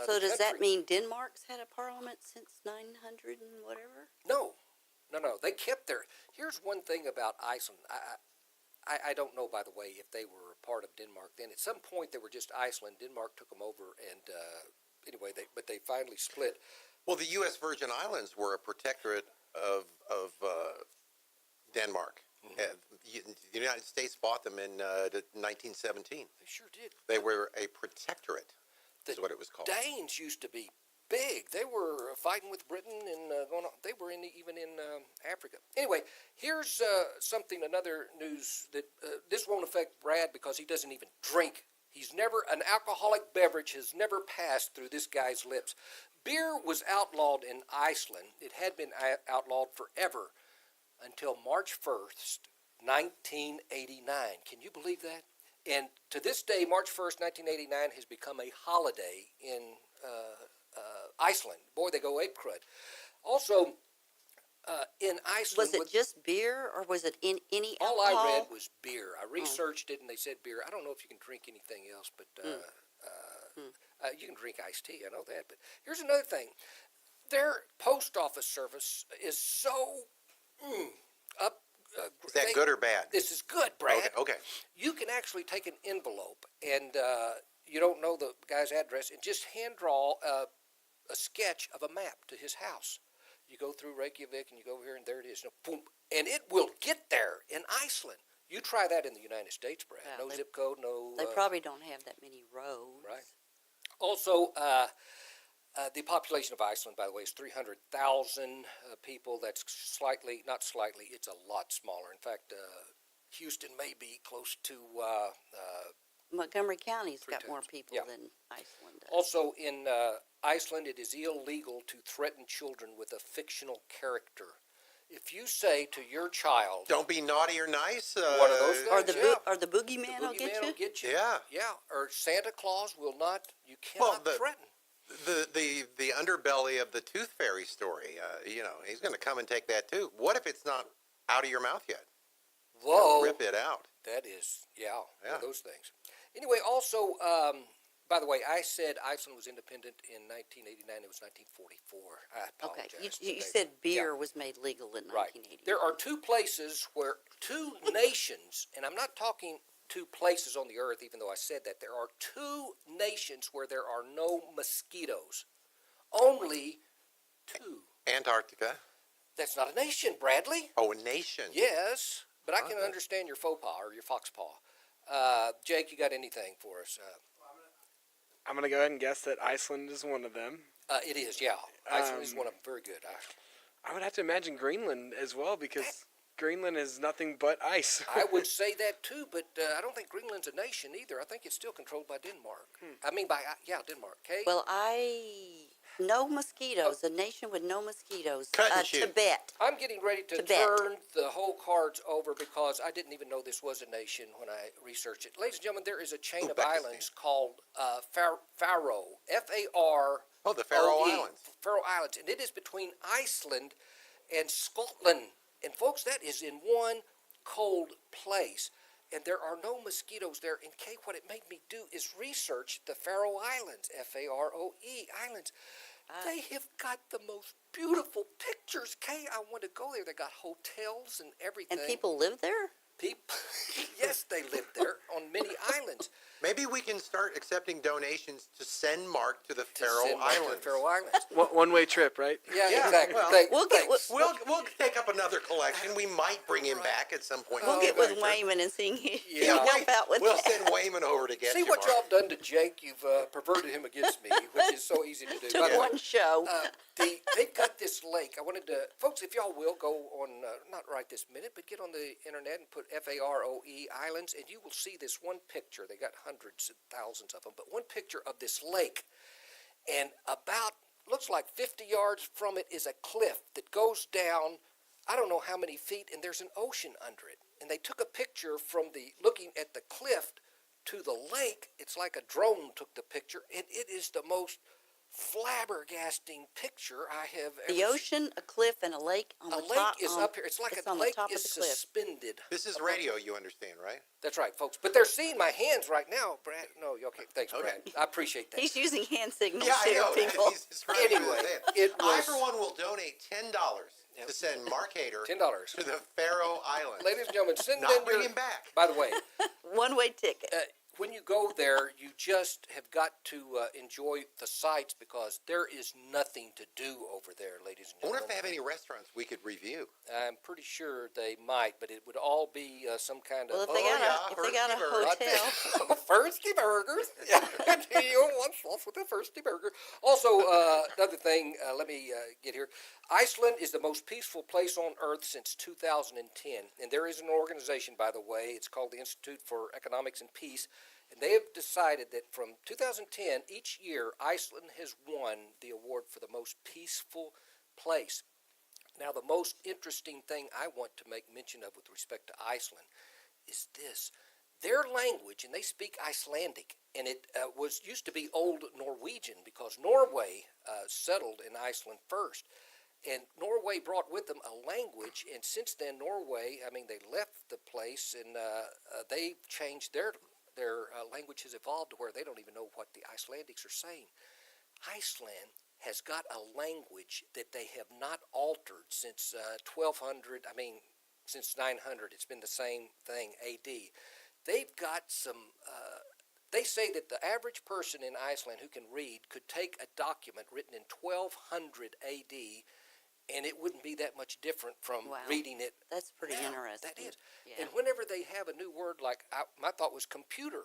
Speaker 4: So
Speaker 3: the
Speaker 4: does that
Speaker 3: country.
Speaker 4: mean Denmark's had a parliament since 900 and whatever?
Speaker 3: No. They kept their. Here's one thing about Iceland. I don't know, by the way, if they were a part of Denmark then. At some point, they were just Iceland. Denmark took them over, and anyway, they finally split.
Speaker 5: Well, the U.S. Virgin Islands were a protectorate of Denmark. The United States bought them in 1917.
Speaker 3: They sure did.
Speaker 5: They were a protectorate, is what it was called.
Speaker 3: Danes used to be big. They were fighting with Britain and going on. They were even in Africa. Anyway, here's another news that this won't affect Brad because he doesn't even drink. An alcoholic beverage has never passed through this guy's lips. Beer was outlawed in Iceland. It had been outlawed forever until March 1st, 1989. Can you believe that? And to this day, March 1st, 1989 has become a holiday in Iceland. Boy, they go ape crud. Also, in Iceland...
Speaker 4: Was it just beer or was it in any alcohol?
Speaker 3: All I read was beer. I researched it and they said beer. I don't know if you can drink anything else, but you can drink iced tea. I know that. But here's another thing. Their post office service is so up.
Speaker 5: Is that good or bad?
Speaker 3: This is good, Brad.
Speaker 5: Okay.
Speaker 3: You can actually take an envelope and you don't know the guy's address and just hand draw a sketch of a map to his house. You go through Reykjavik and you go over here and there it is. Boom, and it will get there in Iceland. You try that in the United States, Brad.
Speaker 4: Well,
Speaker 3: no zip code, no...
Speaker 4: They probably don't have that many roads.
Speaker 3: Right. Also, the population of Iceland, by the way, is 300,000 people. That's not slightly, it's a lot smaller. In fact, Houston may be close to...
Speaker 4: Montgomery County's got
Speaker 3: 3
Speaker 4: more
Speaker 3: times.
Speaker 4: people
Speaker 3: Yeah.
Speaker 4: than Iceland does.
Speaker 3: Also, in Iceland, it is illegal to threaten children with a fictional character. If you say to your child...
Speaker 5: Don't be naughty or nice.
Speaker 3: One of those
Speaker 4: Or
Speaker 3: things,
Speaker 4: the boogeyman will get you?
Speaker 5: Yeah.
Speaker 3: Yeah, or Santa Claus will not... You cannot threaten.
Speaker 5: The underbelly of the Tooth Fairy story, he's going to come and take that too. What if it's not out of your mouth yet?
Speaker 3: Whoa.
Speaker 5: Rip it out.
Speaker 3: That is, one of those things. Anyway, also, by the way, I said Iceland was independent in 1989. It was 1944. I apologize.
Speaker 4: Okay, you said beer was made legal in 1989.
Speaker 3: There are two places where two nations, and I'm not talking two places on the earth, even though I said that. There are two nations where there are no mosquitoes. Only two.
Speaker 5: Antarctica.
Speaker 3: That's not a nation, Bradley.
Speaker 5: Oh, a nation.
Speaker 3: Yes, but I can understand your faux pas or your fox paw. Jake, you got anything for us?
Speaker 7: I'm going to go ahead and guess that Iceland is one of them.
Speaker 3: It is, yeah. Iceland is one of them. Very good.
Speaker 7: I would have to imagine Greenland as well because Greenland is nothing but ice.
Speaker 3: I would say that too, but I don't think Greenland's a nation either. I think it's still controlled by Denmark. I mean, Denmark. Okay.
Speaker 4: Well, no mosquitoes. A nation with no mosquitoes.
Speaker 5: Cut and shoot.
Speaker 4: Tibet.
Speaker 3: I'm getting ready to turn the whole cards over because I didn't even know this was a nation when I researched it. Ladies and gentlemen, there is a chain of islands called Faroe. F-A-R.
Speaker 5: Oh, the Faroe Islands.
Speaker 3: Faroe Islands, and it is between Iceland and Scotland. And folks, that is in one cold place. And there are no mosquitoes there. And Kay, what it made me do is research the Faroe Islands, F-A-R-O-E Islands. They have got the most beautiful pictures. Kay, I want to go there. They got hotels and everything.
Speaker 4: And people live there?
Speaker 3: Yes, they live there on many islands.
Speaker 5: Maybe we can start accepting donations to send Mark to the Faroe Islands.
Speaker 7: One-way trip, right?
Speaker 3: Yeah, exactly.
Speaker 5: Well, we'll take up another collection. We might bring him back at some point.
Speaker 4: We'll get with Wayman and see he'll help out with
Speaker 5: We'll
Speaker 4: that.
Speaker 5: send Wayman over to get
Speaker 3: See
Speaker 5: you,
Speaker 3: what
Speaker 5: Mark.
Speaker 3: y'all done to Jake? You've perverted him against me, which is so easy to do.
Speaker 4: To one show.
Speaker 3: They've got this lake. I wanted to, folks, if y'all will go on, not right this minute, but get on the internet and put F-A-R-O-E Islands, and you will see this one picture. They got hundreds and thousands of them, but one picture of this lake. And about looks like 50 yards from it is a cliff that goes down, I don't know how many feet, and there's an ocean under it. And they took a picture from looking at the cliff to the lake. It's like a drone took the picture, and it is the most flabbergasting picture I have ever
Speaker 4: The ocean, a cliff, and a lake on
Speaker 3: a
Speaker 4: the
Speaker 3: lake
Speaker 4: top.
Speaker 3: is up here. It's like
Speaker 4: it's
Speaker 3: a
Speaker 4: on the
Speaker 3: lake
Speaker 4: top of
Speaker 3: is
Speaker 4: the cliff.
Speaker 3: suspended.
Speaker 5: This is radio, you understand, right?
Speaker 3: That's right, folks. But they're seeing my hands right now, Brad. No, okay. Thanks,
Speaker 5: Okay.
Speaker 3: Brad. I appreciate that.
Speaker 4: He's using hand signals
Speaker 5: Yeah, I
Speaker 4: here,
Speaker 5: know.
Speaker 4: people.
Speaker 5: He's describing
Speaker 3: Anyway,
Speaker 5: it.
Speaker 3: it
Speaker 5: I,
Speaker 3: was-
Speaker 5: for one, will donate $10
Speaker 3: Yep.
Speaker 5: to send Mark Hayter
Speaker 3: $10.
Speaker 5: to the Faroe Islands.
Speaker 3: Ladies and gentlemen, send
Speaker 5: Not
Speaker 3: in
Speaker 5: bring
Speaker 3: your...
Speaker 5: him back.
Speaker 3: By the way,
Speaker 4: One-way ticket.
Speaker 3: when you go there, you just have got to enjoy the sights because there is nothing to do over there, ladies and
Speaker 5: I wonder
Speaker 3: gentlemen.
Speaker 5: if they have any restaurants we could review.
Speaker 3: I'm pretty sure they might, but it would all be some kind
Speaker 4: Well,
Speaker 3: of...
Speaker 4: if they got
Speaker 5: yeah,
Speaker 4: if they got a
Speaker 5: Thirsty
Speaker 4: hotel,
Speaker 3: Thirsty burgers. You want sauce with a thirsty burger. Also, another thing, let me get here. Iceland is the most peaceful place on earth since 2010. And there is an organization, by the way, it's called the Institute for Economics and Peace. And they have decided that from 2010, each year, Iceland has won the award for the most peaceful place. Now, the most interesting thing I want to make mention of with respect to Iceland is this. Their language, and they speak Icelandic, and it used to be Old Norwegian because Norway settled in Iceland first. And Norway brought with them a language, and since then Norway, they left the place, and they've changed their language has evolved to where they don't even know what the Icelandics are saying. Iceland has got a language that they have not altered since 1200, since 900. It's been the same thing, AD. They've got some, they say that the average person in Iceland who can read could take a document written in 1200 AD, and it wouldn't be that much different from
Speaker 4: Wow.
Speaker 3: reading it.
Speaker 4: that's pretty
Speaker 3: now.
Speaker 4: interesting.
Speaker 3: That is.
Speaker 4: Yeah.
Speaker 3: And whenever they have a new word, like my thought was computer,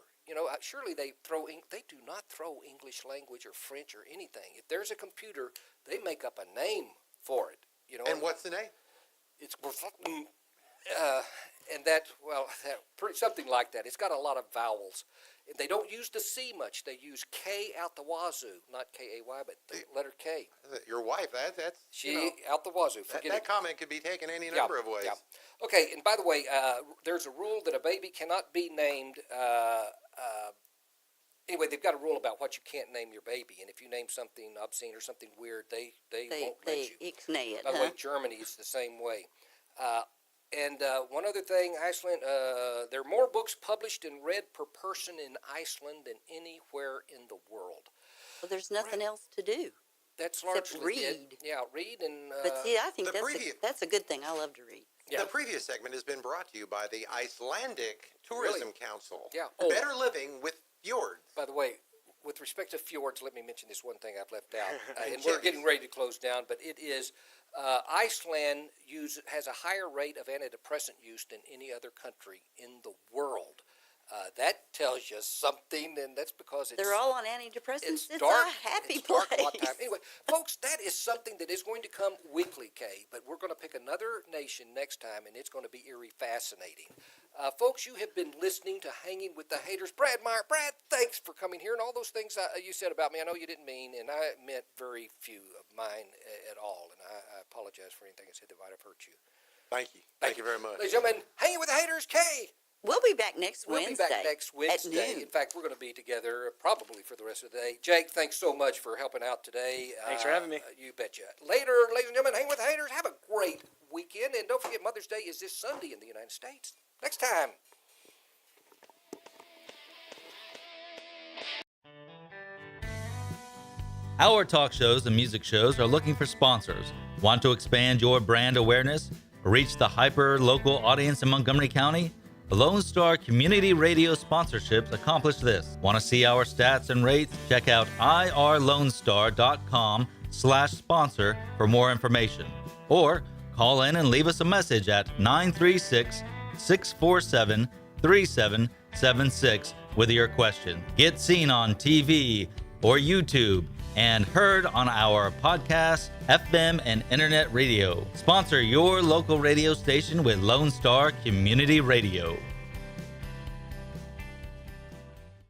Speaker 3: surely they do not throw English language or French or anything. If there's a computer, they make up a name for it.
Speaker 5: And what's the name?
Speaker 3: It's and something like that. It's got a lot of vowels. And they don't use the C much. They use K out the wazoo, not K-A-Y, but the letter K.
Speaker 5: Your wife, that's...
Speaker 3: She out the wazoo.
Speaker 5: That
Speaker 3: Forget it.
Speaker 5: comment could be taken any number of ways.
Speaker 3: Yeah. Okay, and by the way, there's a rule that a baby cannot be named. Anyway, they've got a rule about what you can't name your baby, and if you name something obscene or something weird, they won't let you.
Speaker 4: They ixnay it,
Speaker 3: By the way, Germany is the same way. And one other thing, Iceland, there are more books published and read per person in Iceland than anywhere in the world.
Speaker 4: Well, there's nothing else to do.
Speaker 3: That's
Speaker 4: Except
Speaker 3: largely it.
Speaker 4: read.
Speaker 3: Yeah, read and...
Speaker 4: But see, I think
Speaker 5: the
Speaker 4: that's a good thing. I love to read.
Speaker 3: Yeah.
Speaker 5: The previous segment has been brought to you by the Icelandic Tourism Council.
Speaker 3: Yeah.
Speaker 5: Better living with fjords.
Speaker 3: By the way, with respect to fjords, let me mention this one thing I've left out. And
Speaker 5: And
Speaker 3: we're
Speaker 5: jetties.
Speaker 3: getting ready to close down, but it is Iceland has a higher rate of antidepressant use than any other country in the world. That tells you something, and that's because
Speaker 4: They're all on antidepressants. It's
Speaker 3: dark.
Speaker 4: a happy
Speaker 3: It's dark
Speaker 4: place.
Speaker 3: a lot of time. Anyway, folks, that is something that is going to come weekly, Kay, but we're going to pick another nation next time, and it's going to be eerie fascinating. Folks, you have been listening to Hanging with the Hayters. Brad Meyer. Brad, thanks for coming here, and all those things you said about me, I know you didn't mean, and I meant very few of mine at all, and I apologize for anything I said that might have hurt you.
Speaker 5: Thank you. Thank you very much.
Speaker 3: Ladies and gentlemen, Hanging with the Hayters, Kay.
Speaker 4: We'll be back next
Speaker 3: We'll
Speaker 4: Wednesday.
Speaker 3: be back next Wednesday.
Speaker 4: At noon.
Speaker 3: In fact, we're going to be together probably for the rest of the day. Jake, thanks so much for helping out today.
Speaker 7: Thanks for having me.
Speaker 3: You betcha. Later, ladies and gentlemen, Hang with the Hayters. Have a great weekend. And don't forget, Mother's Day is this Sunday in the United States. Next time.
Speaker 2: Our talk shows and music shows are looking for sponsors. Want to expand your brand awareness? Reach the hyper-local audience in Montgomery County? Lone Star Community Radio sponsorships accomplish this. Want to see our stats and rates? Check out irlonestar.com/sponsor for more information. Or call in and leave us a message at 936-647-3776 with your question. Get seen on TV or YouTube and heard on our podcast, FM, and internet radio. Sponsor your local radio station with Lone Star Community Radio.